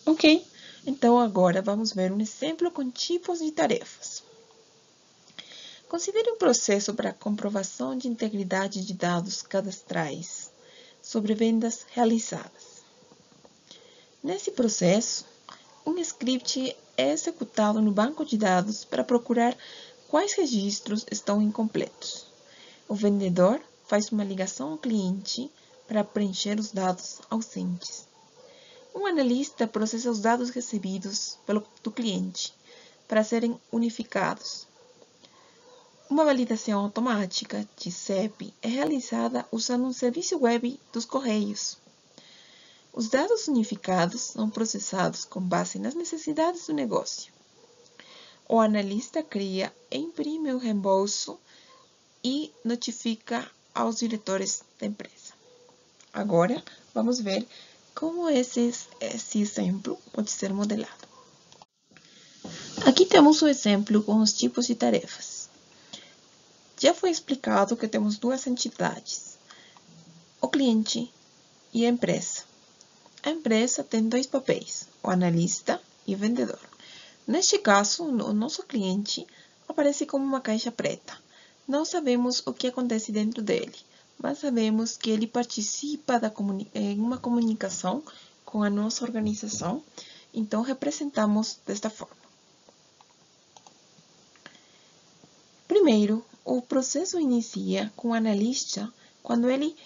Ok, então agora vamos ver um exemplo com tipos de tarefas. Considere um processo para comprovação de integridade de dados cadastrais sobre vendas realizadas. Nesse processo, um script é executado no banco de dados para procurar quais registros estão incompletos. O vendedor faz uma ligação ao cliente para preencher os dados ausentes. Um analista processa os dados recebidos do cliente para serem unificados. Uma validação automática de CEP é realizada usando um serviço web dos Correios. Os dados unificados são processados com base nas necessidades do negócio. O analista cria e imprime o reembolso e notifica aos diretores da empresa. Agora, vamos ver como esse exemplo pode ser modelado. Aqui temos o exemplo com os tipos de tarefas. Já foi explicado que temos duas entidades, o cliente e a empresa. A empresa tem dois papéis, o analista e o vendedor. Neste caso, o nosso cliente aparece como uma caixa preta. Não sabemos o que acontece dentro dele, mas sabemos que ele participa em uma comunicação com a nossa organização. Então, representamos desta forma. Primeiro, o processo inicia com o analista quando ele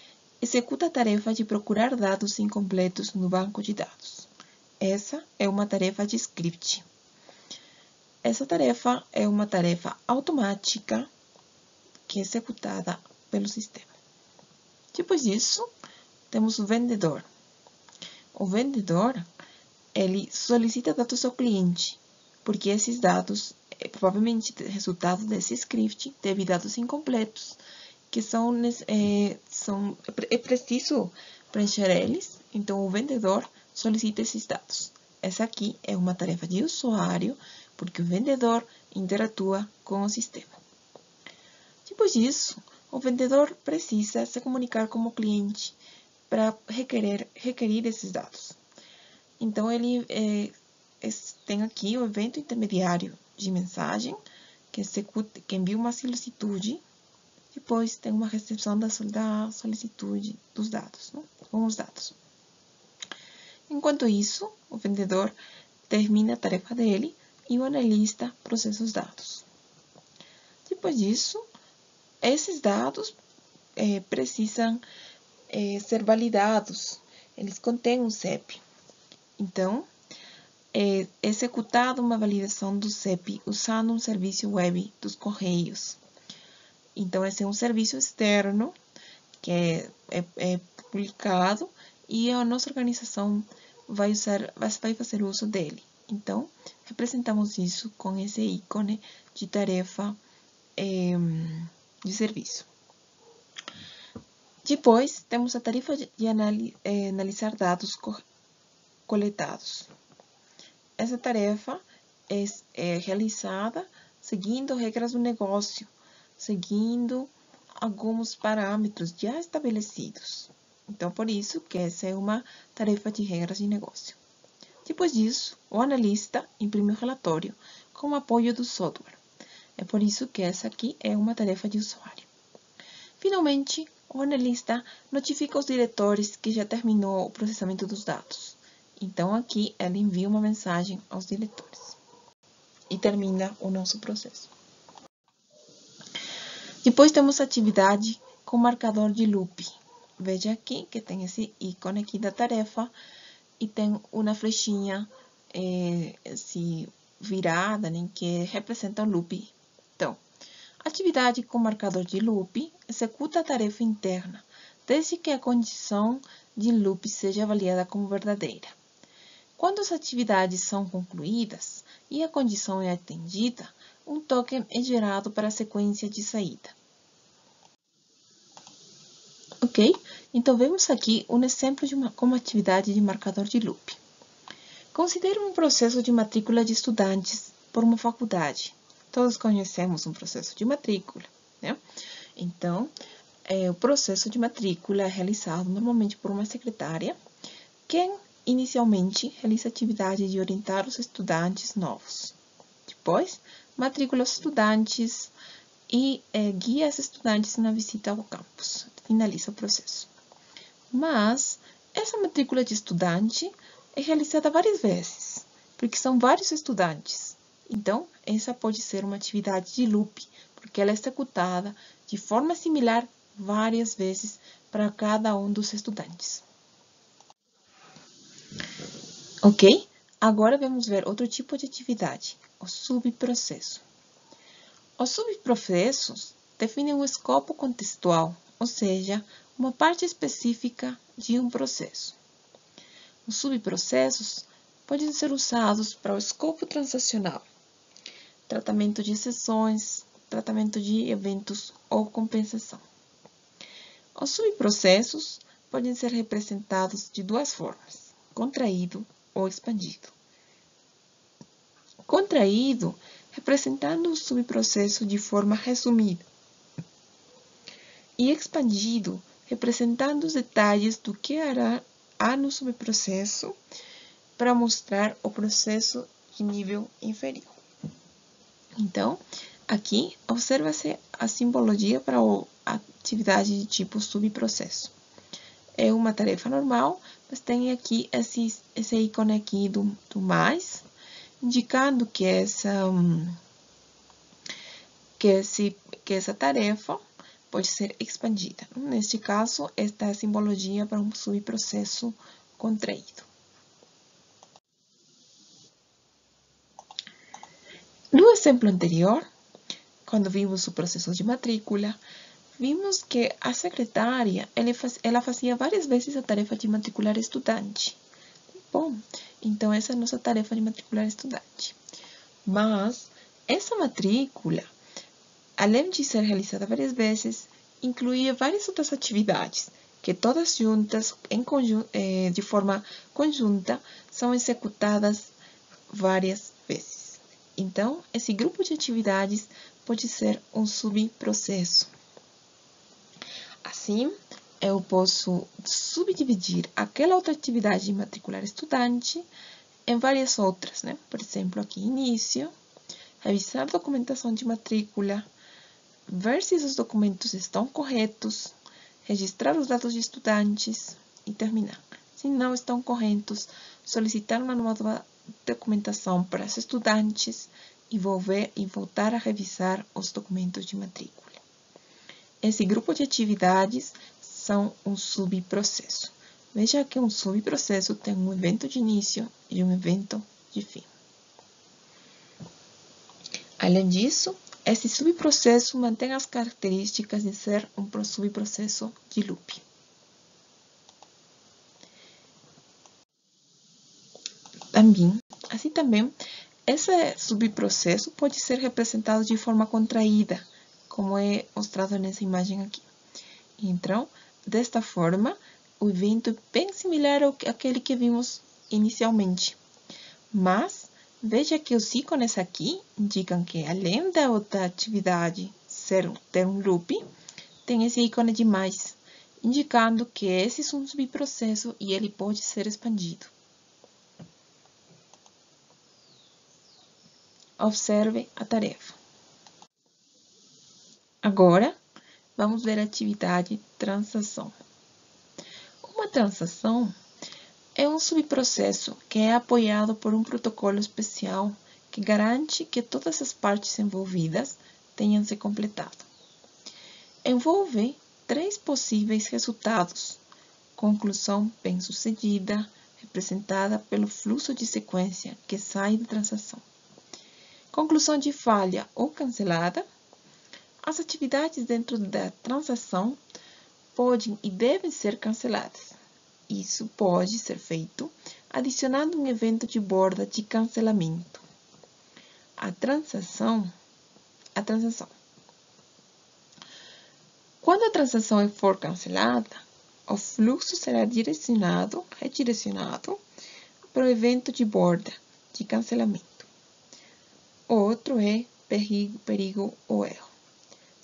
executa a tarefa de procurar dados incompletos no banco de dados. Essa é uma tarefa de script. Essa tarefa é uma tarefa automática que é executada pelo sistema. Depois disso, temos o vendedor. O vendedor, ele solicita dados ao cliente, porque esses dados, provavelmente resultado desse script, teve dados incompletos, que é preciso preencher eles. Então, o vendedor solicita esses dados. Essa aqui é uma tarefa de usuário, porque o vendedor interatua com o sistema. Depois disso, o vendedor precisa se comunicar com o cliente para requerir esses dados. Então, ele tem aqui o evento intermediário de mensagem, que envia uma solicitude. Depois, tem uma recepção da solicitude dos dados, né? Com os dados. Enquanto isso, o vendedor termina a tarefa dele e o analista processa os dados. Depois disso, esses dados precisam ser validados. Eles contêm um CEP. Então, é executada uma validação do CEP usando um serviço web dos Correios. Então, esse é um serviço externo que é publicado e a nossa organização vai fazer uso dele. Então, representamos isso com esse ícone de tarefa de serviço. Depois, temos a tarefa de analisar dados coletados. Essa tarefa é realizada seguindo regras do negócio, seguindo alguns parâmetros já estabelecidos. Então, por isso que essa é uma tarefa de regras de negócio. Depois disso, o analista imprime o relatório com o apoio do software. É por isso que essa aqui é uma tarefa de usuário. Finalmente, o analista notifica os diretores que já terminou o processamento dos dados. Então, aqui, ela envia uma mensagem aos diretores. E termina o nosso processo. Depois temos a atividade com marcador de loop. Veja aqui que tem esse ícone aqui da tarefa e tem uma flechinha virada, né, que representa o loop. Então, atividade com marcador de loop executa a tarefa interna, desde que a condição de loop seja avaliada como verdadeira. Quando as atividades são concluídas e a condição é atendida, um token é gerado para a sequência de saída. Ok? Então, vemos aqui um exemplo de uma atividade de marcador de loop. Considere um processo de matrícula de estudantes por uma faculdade. Todos conhecemos um processo de matrícula, né? Então, o processo de matrícula é realizado normalmente por uma secretária, que inicialmente realiza a atividade de orientar os estudantes novos. Depois, matricula os estudantes e guia os estudantes na visita ao campus. Finaliza o processo. Mas, essa matrícula de estudante é realizada várias vezes, porque são vários estudantes. Então, essa pode ser uma atividade de loop, porque ela é executada de forma similar várias vezes para cada um dos estudantes. Ok? Agora vamos ver outro tipo de atividade, o subprocesso. Os subprocessos definem um escopo contextual, ou seja, uma parte específica de um processo. Os subprocessos podem ser usados para o escopo transacional, tratamento de exceções, tratamento de eventos ou compensação. Os subprocessos podem ser representados de duas formas, contraído ou expandido. Contraído, representando o subprocesso de forma resumida, e expandido, representando os detalhes do que há no subprocesso para mostrar o processo de nível inferior. Então, aqui, observa-se a simbologia para a atividade de tipo subprocesso. é uma tarefa normal, mas tem aqui esse ícone aqui do mais, indicando que essa tarefa pode ser expandida. Neste caso, esta é a simbologia para um subprocesso contraído. No exemplo anterior, quando vimos o processo de matrícula, vimos que a secretária ela fazia várias vezes a tarefa de matricular estudante. Bom, então essa é a nossa tarefa de matricular estudante. Mas essa matrícula, além de ser realizada várias vezes, incluía várias outras atividades que todas juntas, de forma conjunta, são executadas várias vezes. Então, esse grupo de atividades pode ser um subprocesso. Assim, eu posso subdividir aquela outra atividade de matricular estudante em várias outras, né? Por exemplo, aqui início, revisar a documentação de matrícula, ver se os documentos estão corretos, registrar os dados de estudantes e terminar. Se não estão corretos, solicitar uma nova documentação para os estudantes e voltar a revisar os documentos de matrícula. Esse grupo de atividades são um subprocesso. Veja que um subprocesso tem um evento de início e um evento de fim. Além disso, esse subprocesso mantém as características de ser um subprocesso de loop. Assim também, esse subprocesso pode ser representado de forma contraída, como é mostrado nessa imagem aqui. Então, desta forma, o evento é bem similar àquele que vimos inicialmente. Mas, veja que os ícones aqui indicam que, além da outra atividade ter um loop, tem esse ícone de mais, indicando que esse é um subprocesso e ele pode ser expandido. Observe a tarefa. Agora, vamos ver a atividade transação. Uma transação é um subprocesso que é apoiado por um protocolo especial que garante que todas as partes envolvidas tenham se completado. Envolve 3 possíveis resultados: conclusão bem-sucedida, representada pelo fluxo de sequência que sai da transação; conclusão de falha ou cancelada. As atividades dentro da transação podem e devem ser canceladas. Isso pode ser feito adicionando um evento de borda de cancelamento. A transação. Quando a transação for cancelada, o fluxo será redirecionado para o evento de borda de cancelamento. Outro é perigo ou erro.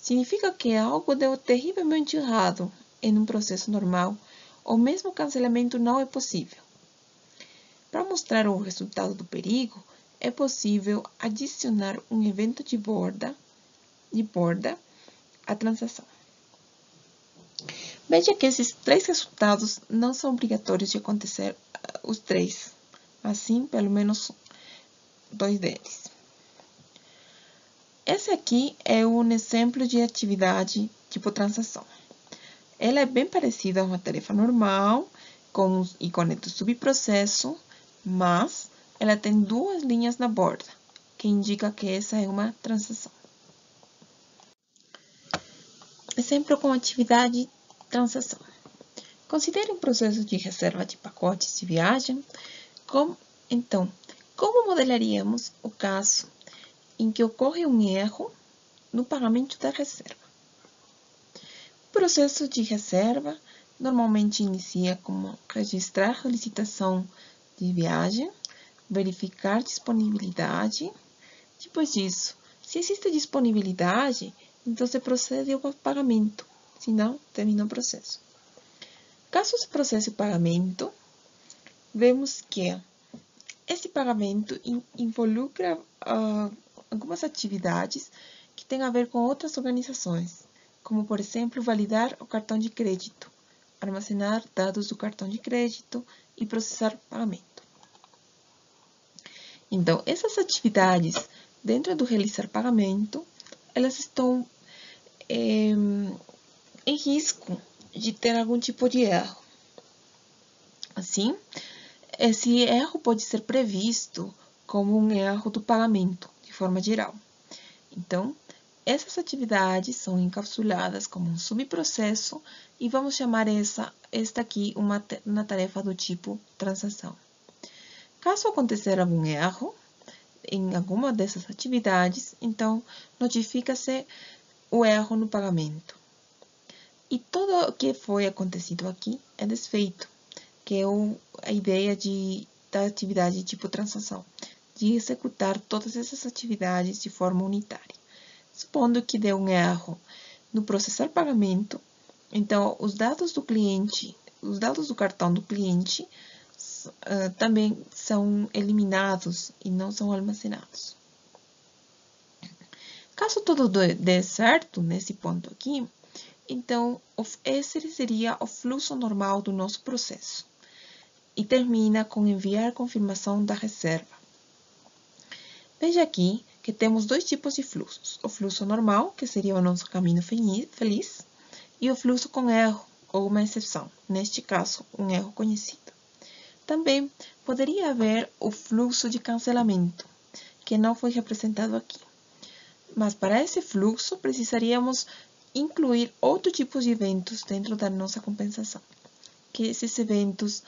Significa que algo deu terrivelmente errado em um processo normal, ou mesmo o cancelamento não é possível. Para mostrar o resultado do perigo, é possível adicionar um evento de borda à transação. Veja que esses 3 resultados não são obrigatórios de acontecer os 3, assim, pelo menos 2 deles. Esse aqui é um exemplo de atividade tipo transação. Ela é bem parecida a uma tarefa normal, com os ícones do subprocesso, mas ela tem 2 linhas na borda, que indica que essa é uma transação. Exemplo com atividade transação. Considere um processo de reserva de pacotes de viagem. Como modelaríamos o caso em que ocorre um erro no pagamento da reserva? O processo de reserva normalmente inicia como registrar a licitação de viagem, verificar disponibilidade. Depois disso, se existe disponibilidade, então se procede ao pagamento, senão termina o processo. Caso se processe o pagamento, vemos que esse pagamento involucra algumas atividades que têm a ver com outras organizações, como, por exemplo, validar o cartão de crédito armazenar dados do cartão de crédito e processar pagamento. Então, essas atividades dentro do realizar pagamento, elas estão em risco de ter algum tipo de erro. Assim, esse erro pode ser previsto como um erro do pagamento, de forma geral. Então, essas atividades são encapsuladas como um subprocesso e vamos chamar esta aqui uma tarefa do tipo transação. Caso acontecer algum erro em alguma dessas atividades, então notifica-se o erro no pagamento. E tudo o que foi acontecido aqui é desfeito, que é a ideia da atividade tipo transação, de executar todas essas atividades de forma unitária. Supondo que deu um erro no processar pagamento, então os dados do cliente, os dados do cartão do cliente também são eliminados e não são armazenados. Caso tudo dê certo nesse ponto aqui, então esse seria o fluxo normal do nosso processo. E termina com enviar confirmação da reserva. Veja aqui que temos dois tipos de fluxos. O fluxo normal, que seria o nosso caminho feliz, e o fluxo com erro, ou uma exceção, neste caso, um erro conhecido. Também poderia haver o fluxo de cancelamento, que não foi representado aqui. Mas para esse fluxo, precisaríamos incluir outro tipo de eventos dentro da nossa compensação. Que esses eventos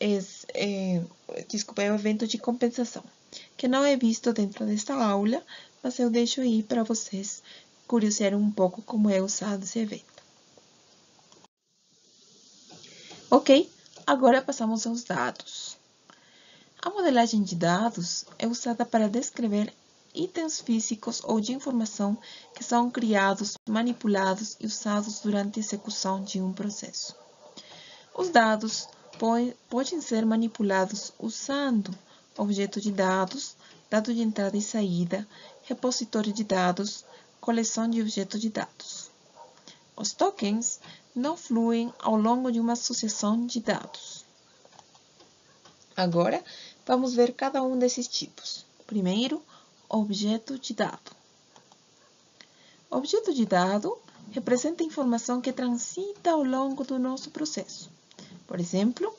é o evento de compensação, que não é visto dentro desta aula, mas eu deixo aí para vocês curiosarem um pouco como é usado esse evento. Ok, agora passamos aos dados. A modelagem de dados é usada para descrever itens físicos ou de informação que são criados, manipulados e usados durante a execução de um processo. Os dados podem ser manipulados usando objeto de dados, dado de entrada e saída, repositório de dados, coleção de objetos de dados. Os tokens não fluem ao longo de uma associação de dados. Agora, vamos ver cada um desses tipos. Primeiro, objeto de dado. Objeto de dado representa a informação que transita ao longo do nosso processo. Por exemplo,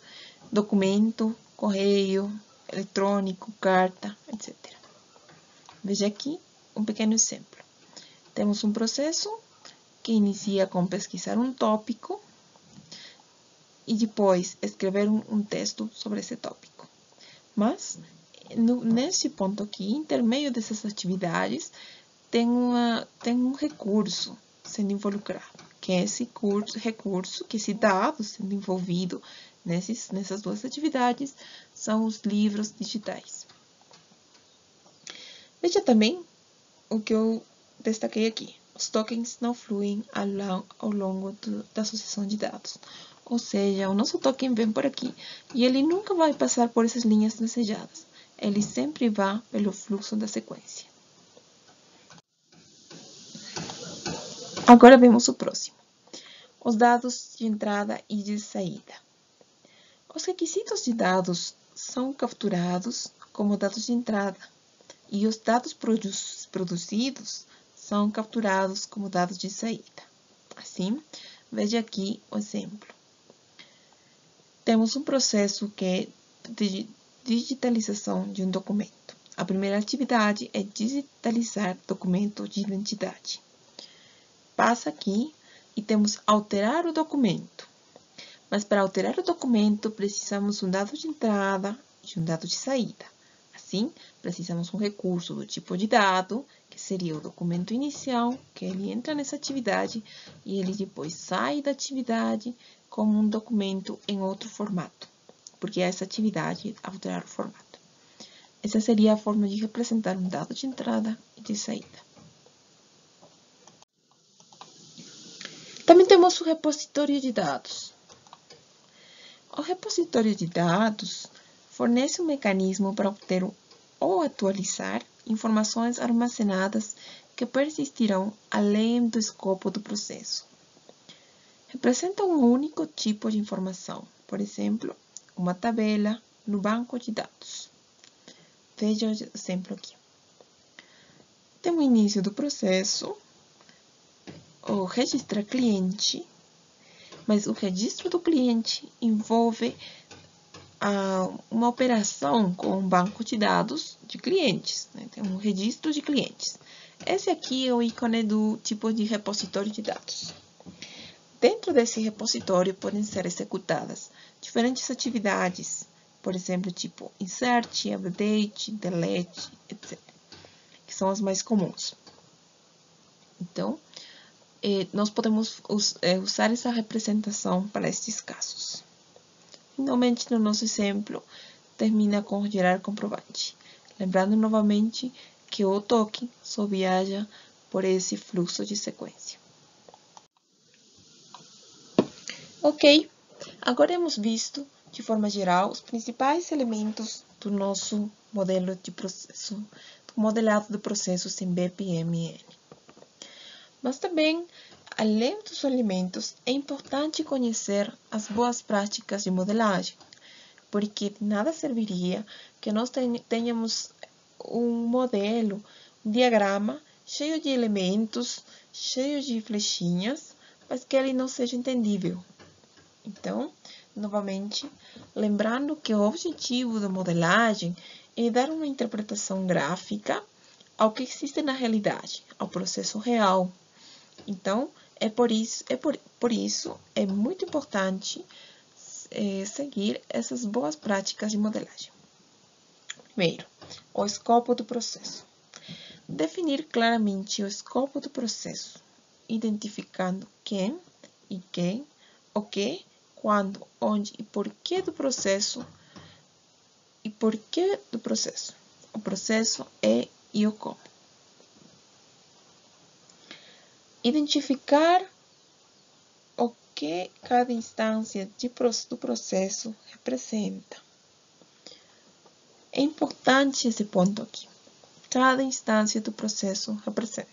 documento, correio, eletrônico, carta, etc. Veja aqui um pequeno exemplo. Temos um processo que inicia com pesquisar um tópico e depois escrever um texto sobre esse tópico. Mas, nesse ponto aqui, intermeio dessas atividades, tem um recurso sendo involucrado, que é esse recurso, que esse dado sendo envolvido nessas duas atividades, são os livros digitais. Veja também o que eu destaquei aqui. Os tokens não fluem ao longo da associação de dados. Ou seja, o nosso token vem por aqui e ele nunca vai passar por essas linhas desejadas. Ele sempre vai pelo fluxo da sequência. Agora vemos o próximo. Os dados de entrada e de saída. Os requisitos de dados são capturados como dados de entrada e os dados produzidos são capturados como dados de saída. Assim, veja aqui o exemplo. Temos um processo que é de digitalização de um documento. A primeira atividade é digitalizar documento de identidade. Passa aqui e temos alterar o documento. Mas para alterar o documento, precisamos de um dado de entrada e um dado de saída. Assim, precisamos de um recurso do tipo de dado, que seria o documento inicial, que ele entra nessa atividade e ele depois sai da atividade como um documento em outro formato, porque essa atividade é alterar o formato. Essa seria a forma de representar um dado de entrada e de saída. Também temos o repositório de dados. O repositório de dados fornece um mecanismo para obter ou atualizar informações armazenadas que persistirão além do escopo do processo. representa um único tipo de informação, por exemplo, uma tabela no banco de dados. Veja o exemplo aqui. Tem o início do processo, o registro cliente, mas o registro do cliente envolve uma operação com um banco de dados de clientes, né? Tem um registro de clientes. Esse aqui é o ícone do tipo de repositório de dados. Dentro desse repositório podem ser executadas diferentes atividades, por exemplo, tipo insert, update, delete, etc., que são as mais comuns. Então, nós podemos usar essa representação para estes casos. Finalmente, no nosso exemplo, termina com gerar comprovante. Lembrando novamente que o token só viaja por esse fluxo de sequência. Ok, agora hemos visto, de forma geral, os principais elementos do nosso modelo de processo, do modelado de processos em BPMN. Mas também, além dos elementos, é importante conhecer as boas práticas de modelagem, porque de nada serviria que nós tenhamos um modelo, um diagrama cheio de elementos, cheio de flechinhas, mas que ele não seja entendível. Então, novamente, lembrando que o objetivo da modelagem é dar uma interpretação gráfica ao que existe na realidade, ao processo real. Então, por isso é muito importante seguir essas boas práticas de modelagem. Primeiro, o escopo do processo. Definir claramente o escopo do processo, identificando quem e quem, o que, quando, onde e porquê do processo. E porquê do processo. O processo é e o como. Identificar o que cada instância do processo representa. É importante esse ponto aqui. Cada instância do processo representa.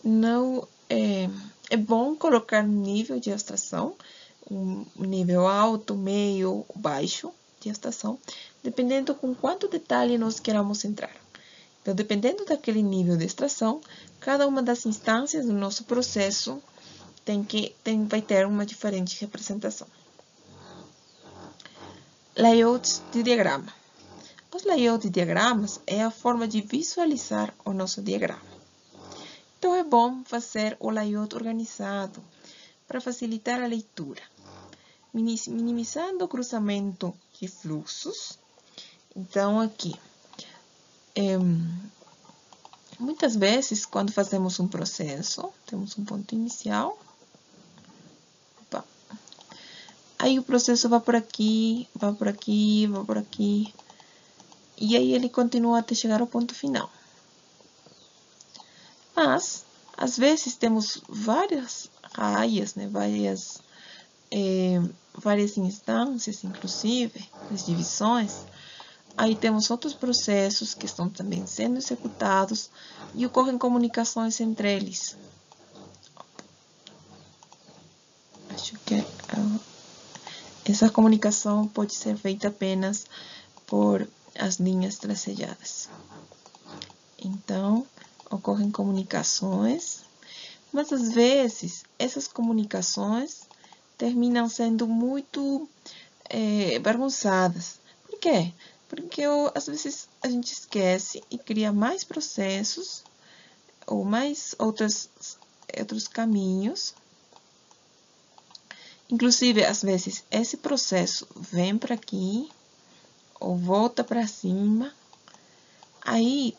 Não é bom colocar um nível de abstração, um nível alto, meio, baixo de abstração, dependendo com quanto detalhe nós queramos entrar. Então, dependendo daquele nível de abstração, cada uma das instâncias do nosso processo vai ter uma diferente representação. Layouts de diagrama. Os layouts de diagramas é a forma de visualizar o nosso diagrama. Então, é bom fazer o layout organizado para facilitar a leitura, minimizando o cruzamento de fluxos. Então, aqui, muitas vezes, quando fazemos um processo, temos um ponto inicial. Aí o processo vai por aqui, vai por aqui, vai por aqui. E aí ele continua até chegar ao ponto final. Mas, às vezes, temos várias raias, né? Várias instâncias, inclusive, as divisões. Aí temos outros processos que estão também sendo executados e ocorrem comunicações entre eles. Acho que essa comunicação pode ser feita apenas por as linhas tracejadas. Então, ocorrem comunicações, mas às vezes essas comunicações terminam sendo muito bagunçadas. Por quê? Porque às vezes a gente esquece e cria mais processos ou mais outros caminhos. Inclusive, às vezes, esse processo vem para aqui ou volta para cima. Aí,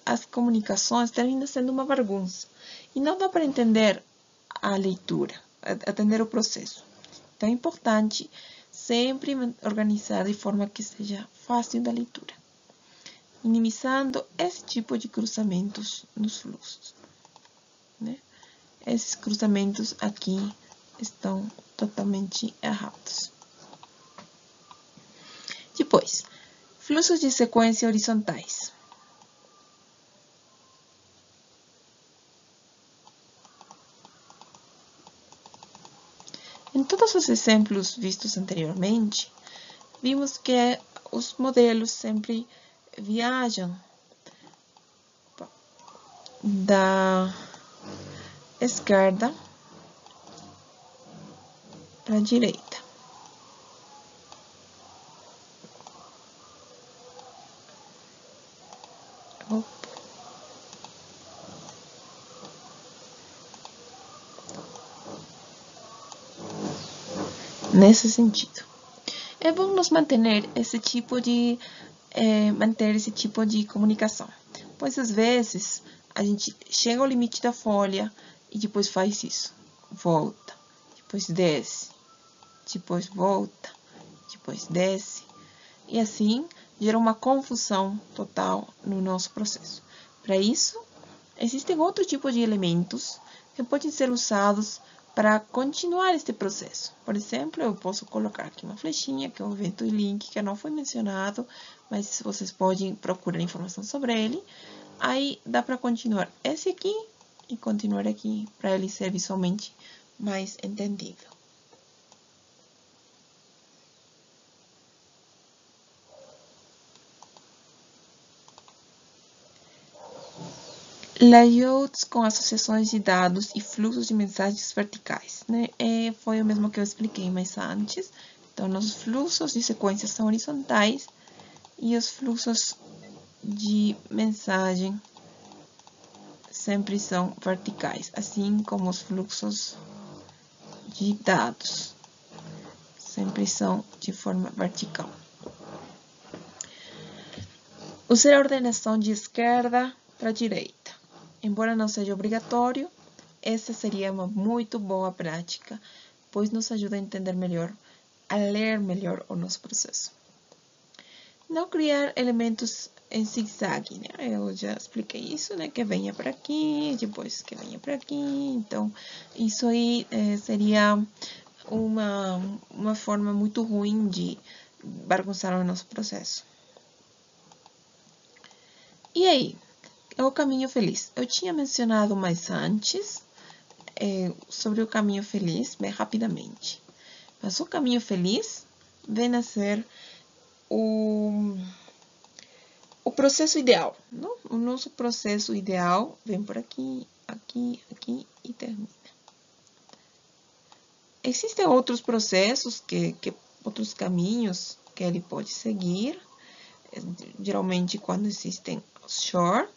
as comunicações terminam sendo uma bagunça. E não dá para entender a leitura, entender o processo. Então, é importante sempre organizar de forma que seja fácil da leitura, minimizando esse tipo de cruzamentos nos fluxos, né? Esses cruzamentos aqui estão totalmente errados. Depois, fluxos de sequência horizontais. Em todos os exemplos vistos anteriormente, vimos que os modelos sempre viajam da esquerda para a direita. Nesse sentido, é bom nos manter esse tipo de comunicação, pois às vezes a gente chega ao limite da folha e depois faz isso, volta, depois desce, depois volta, depois desce, e assim gera uma confusão total no nosso processo. Para isso, existem outros tipos de elementos que podem ser usados para continuar este processo. Por exemplo, eu posso colocar aqui uma flechinha, que é um evento link, que não foi mencionado, mas vocês podem procurar informação sobre ele. Aí dá para continuar esse aqui e continuar aqui, para ele ser visualmente mais entendível. Layouts com associações de dados e fluxos de mensagens verticais, né? Foi o mesmo que eu expliquei mais antes. Então, os fluxos de sequências são horizontais e os fluxos de mensagem sempre são verticais, assim como os fluxos de dados sempre são de forma vertical. Usar a ordenação de esquerda para direita. Embora não seja obrigatório, essa seria uma muito boa prática, pois nos ajuda a entender melhor, a ler melhor o nosso processo. Não criar elementos em zigue-zague, né? Eu já expliquei isso, né? Que venha para aqui, depois que venha para aqui. Então, isso aí seria uma forma muito ruim de bagunçar o nosso processo. E aí? É o caminho feliz. Eu tinha mencionado mais antes sobre o caminho feliz, bem rapidamente. Mas o caminho feliz vem a ser o processo ideal. Não? O nosso processo ideal vem por aqui, aqui, aqui e termina. Existem outros processos, outros caminhos que ele pode seguir. Geralmente quando existem short.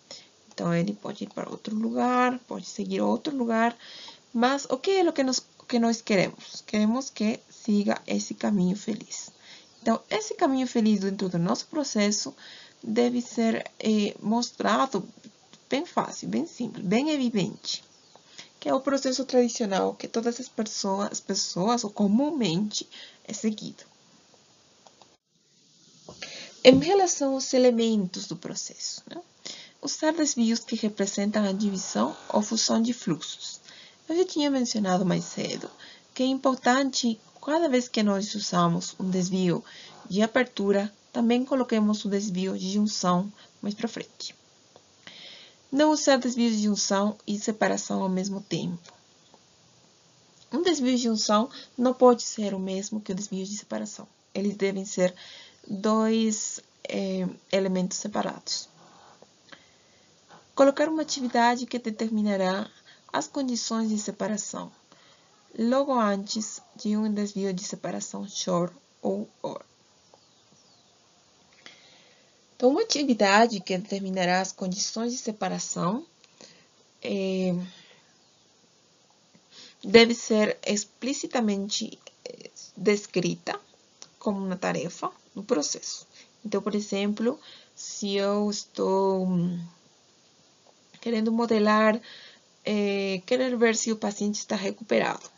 Então, ele pode ir para outro lugar, pode seguir outro lugar. Mas, o que é o que nós queremos? Queremos que siga esse caminho feliz. Então, esse caminho feliz dentro do nosso processo deve ser mostrado bem fácil, bem simples, bem evidente. Que é o processo tradicional que todas as pessoas ou comumente é seguido. Em relação aos elementos do processo, né? Usar desvios que representam a divisão ou fusão de fluxos. Eu já tinha mencionado mais cedo que é importante, cada vez que nós usamos um desvio de abertura, também coloquemos o desvio de junção mais para frente. Não usar desvios de junção e separação ao mesmo tempo. Um desvio de junção não pode ser o mesmo que o desvio de separação. Eles devem ser dois elementos separados. Colocar uma atividade que determinará as condições de separação, logo antes de um desvio de separação short ou OR. Então, uma atividade que determinará as condições de separação deve ser explicitamente descrita como uma tarefa no processo. Então, por exemplo, se eu estou querendo modelar, querer ver se o paciente está recuperado.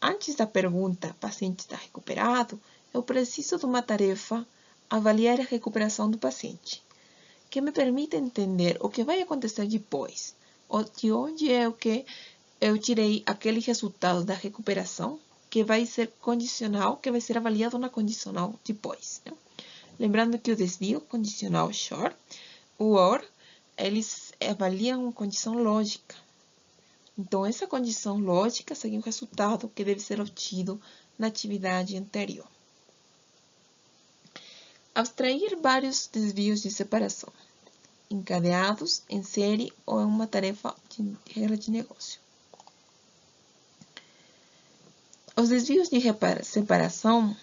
Antes da pergunta, paciente está recuperado, eu preciso de uma tarefa, avaliar a recuperação do paciente, que me permita entender o que vai acontecer depois, ou de onde é o que eu tirei aquele resultado da recuperação, que vai ser condicional, que vai ser avaliado na condicional depois. Né? Lembrando que o desvio condicional short, o OR, eles avaliam uma condição lógica. Então, essa condição lógica segue o resultado que deve ser obtido na atividade anterior. Abstrair vários desvios de separação, encadeados em série ou em uma tarefa de regra de negócio. Os desvios de separação,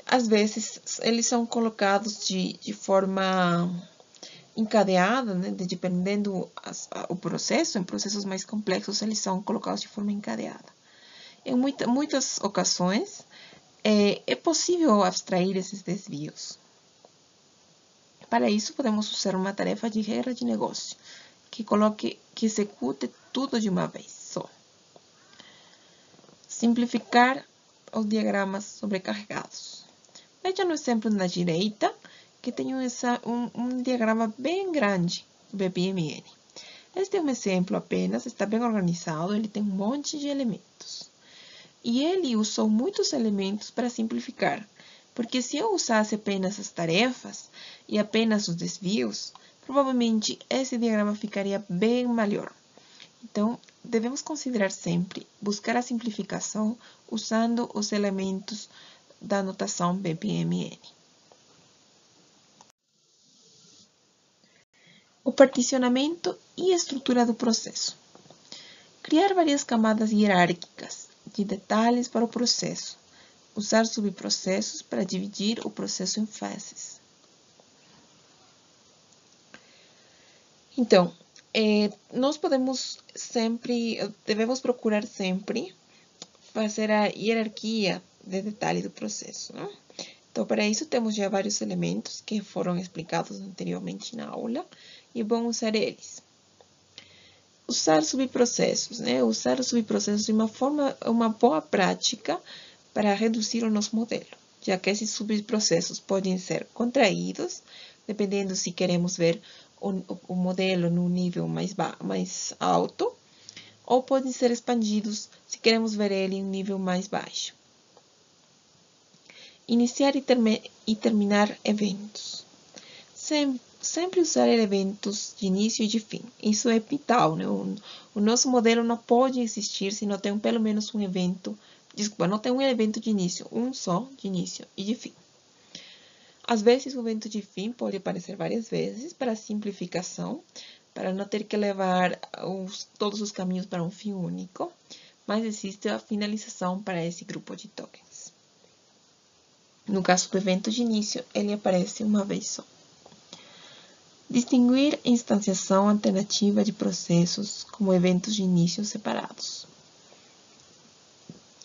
às vezes, eles são colocados de forma encadeada, né? Dependendo o processo, em processos mais complexos, eles são colocados de forma encadeada. Em muitas ocasiões, é possível abstrair esses desvios. Para isso, podemos usar uma tarefa de regra de negócio, que execute tudo de uma vez só. Simplificar os diagramas sobrecarregados. Veja no exemplo na direita, que tem um diagrama bem grande do BPMN. Este é um exemplo apenas, está bem organizado, ele tem um monte de elementos. E ele usou muitos elementos para simplificar, porque se eu usasse apenas as tarefas e apenas os desvios, provavelmente esse diagrama ficaria bem melhor. Então, devemos considerar sempre buscar a simplificação usando os elementos da notação BPMN. O particionamento e estrutura do processo. Criar várias camadas hierárquicas de detalhes para o processo. Usar subprocessos para dividir o processo em fases. Então, nós devemos procurar sempre fazer a hierarquia de detalhe do processo, né? Então, para isso, temos já vários elementos que foram explicados anteriormente na aula e vamos usar eles. Usar subprocessos, né? Usar os subprocessos de uma boa prática para reduzir o nosso modelo, já que esses subprocessos podem ser contraídos, dependendo se queremos ver o modelo no nível mais alto, ou podem ser expandidos se queremos ver ele em um nível mais baixo. Iniciar e terminar eventos. Sempre usar eventos de início e de fim. Isso é vital, né? O nosso modelo não pode existir se não tem pelo menos um evento. Desculpa, não tem um evento de início, um só de início e de fim. Às vezes, o evento de fim pode aparecer várias vezes para simplificação, para não ter que levar todos os caminhos para um fim único, mas existe a finalização para esse grupo de tokens. No caso do evento de início, ele aparece uma vez só. Distinguir instanciação alternativa de processos como eventos de início separados.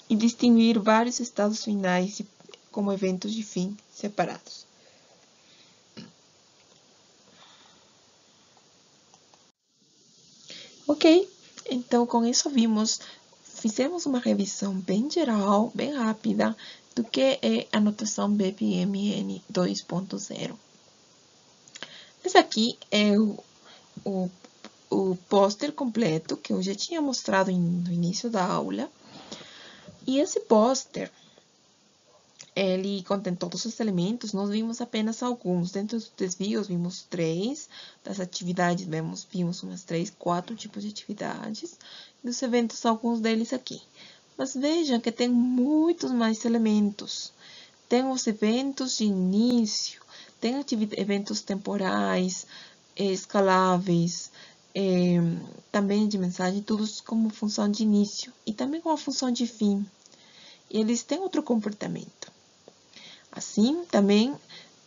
E distinguir vários estados finais como eventos de fim separados. Ok, então com isso fizemos uma revisão bem geral, bem rápida, do que é a notação BPMN 2.0. Esse aqui é o pôster completo que eu já tinha mostrado no início da aula. E esse pôster, ele contém todos os elementos, nós vimos apenas alguns. Dentro dos desvios, vimos 3, das atividades, vimos umas 3, 4 tipos de atividades. E dos eventos, alguns deles aqui. Mas vejam que tem muitos mais elementos. Tem os eventos de início, tem eventos temporais, escaláveis, também de mensagem, todos como função de início e também com a função de fim. E eles têm outro comportamento. Assim, também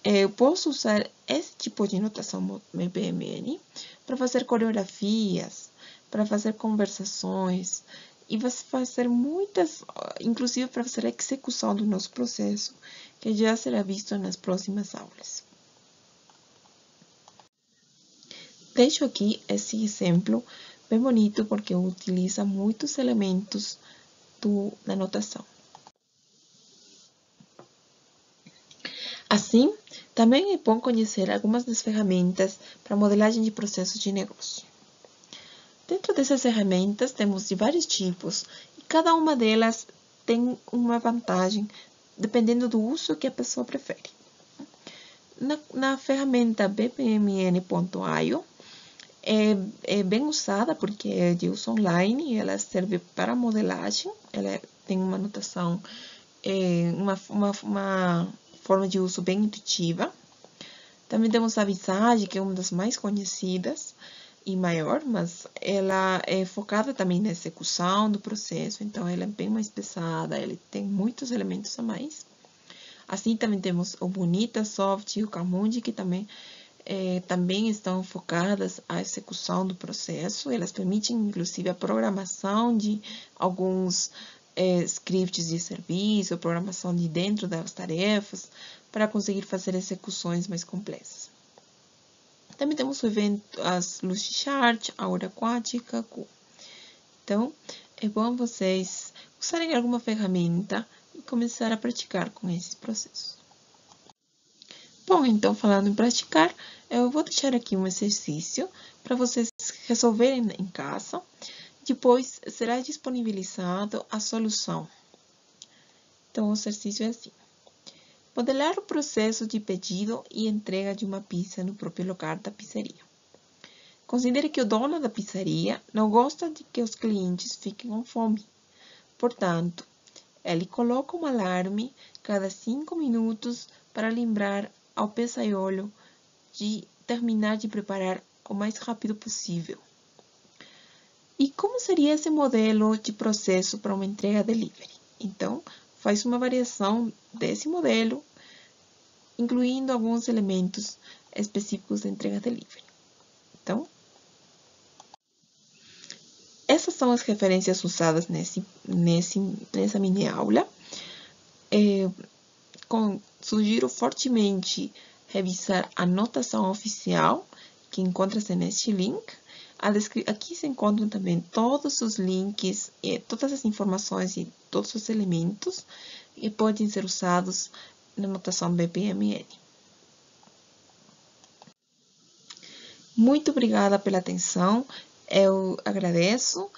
eu posso usar esse tipo de notação BPMN para fazer coreografias, para fazer conversações e fazer muitas, inclusive para fazer a execução do nosso processo, que já será visto nas próximas aulas. Deixo aqui esse exemplo bem bonito porque utiliza muitos elementos da notação. Assim, também é bom conhecer algumas das ferramentas para modelagem de processos de negócio. Dentro dessas ferramentas, temos de vários tipos e cada uma delas tem uma vantagem dependendo do uso que a pessoa prefere. Na ferramenta bpmn.io, É bem usada porque é de uso online, ela serve para modelagem, ela tem uma notação, uma forma de uso bem intuitiva. Também temos a Visage, que é uma das mais conhecidas e maior, mas ela é focada também na execução do processo, então ela é bem mais pesada, ela tem muitos elementos a mais. Assim também temos o Bonita Soft e o Camundi, que também estão focadas à execução do processo. Elas permitem, inclusive, a programação de alguns scripts de serviço, programação de dentro das tarefas, para conseguir fazer execuções mais complexas. Também temos o evento, as Lucidchart, a Aura Aquática. Então, é bom vocês usarem alguma ferramenta e começar a praticar com esses processos. Bom, então, falando em praticar, eu vou deixar aqui um exercício para vocês resolverem em casa. Depois será disponibilizado a solução. Então, o exercício é assim. Modelar o processo de pedido e entrega de uma pizza no próprio lugar da pizzaria. Considere que o dono da pizzaria não gosta de que os clientes fiquem com fome. Portanto, ele coloca um alarme cada 5 minutos para lembrar ao pizzaiolo de terminar de preparar o mais rápido possível. E como seria esse modelo de processo para uma entrega delivery? Então, faz uma variação desse modelo, incluindo alguns elementos específicos da entrega delivery. Então, essas são as referências usadas nessa mini aula. Sugiro fortemente revisar a notação oficial que encontra-se neste link. Aqui se encontram também todos os links, todas as informações e todos os elementos que podem ser usados na notação BPMN. Muito obrigada pela atenção, eu agradeço.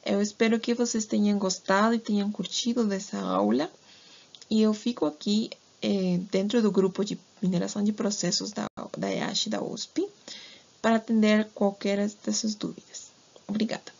Eu espero que vocês tenham gostado e tenham curtido dessa aula. E eu fico aqui dentro do grupo de mineração de processos da EASH e da USP para atender qualquer dessas dúvidas. Obrigada.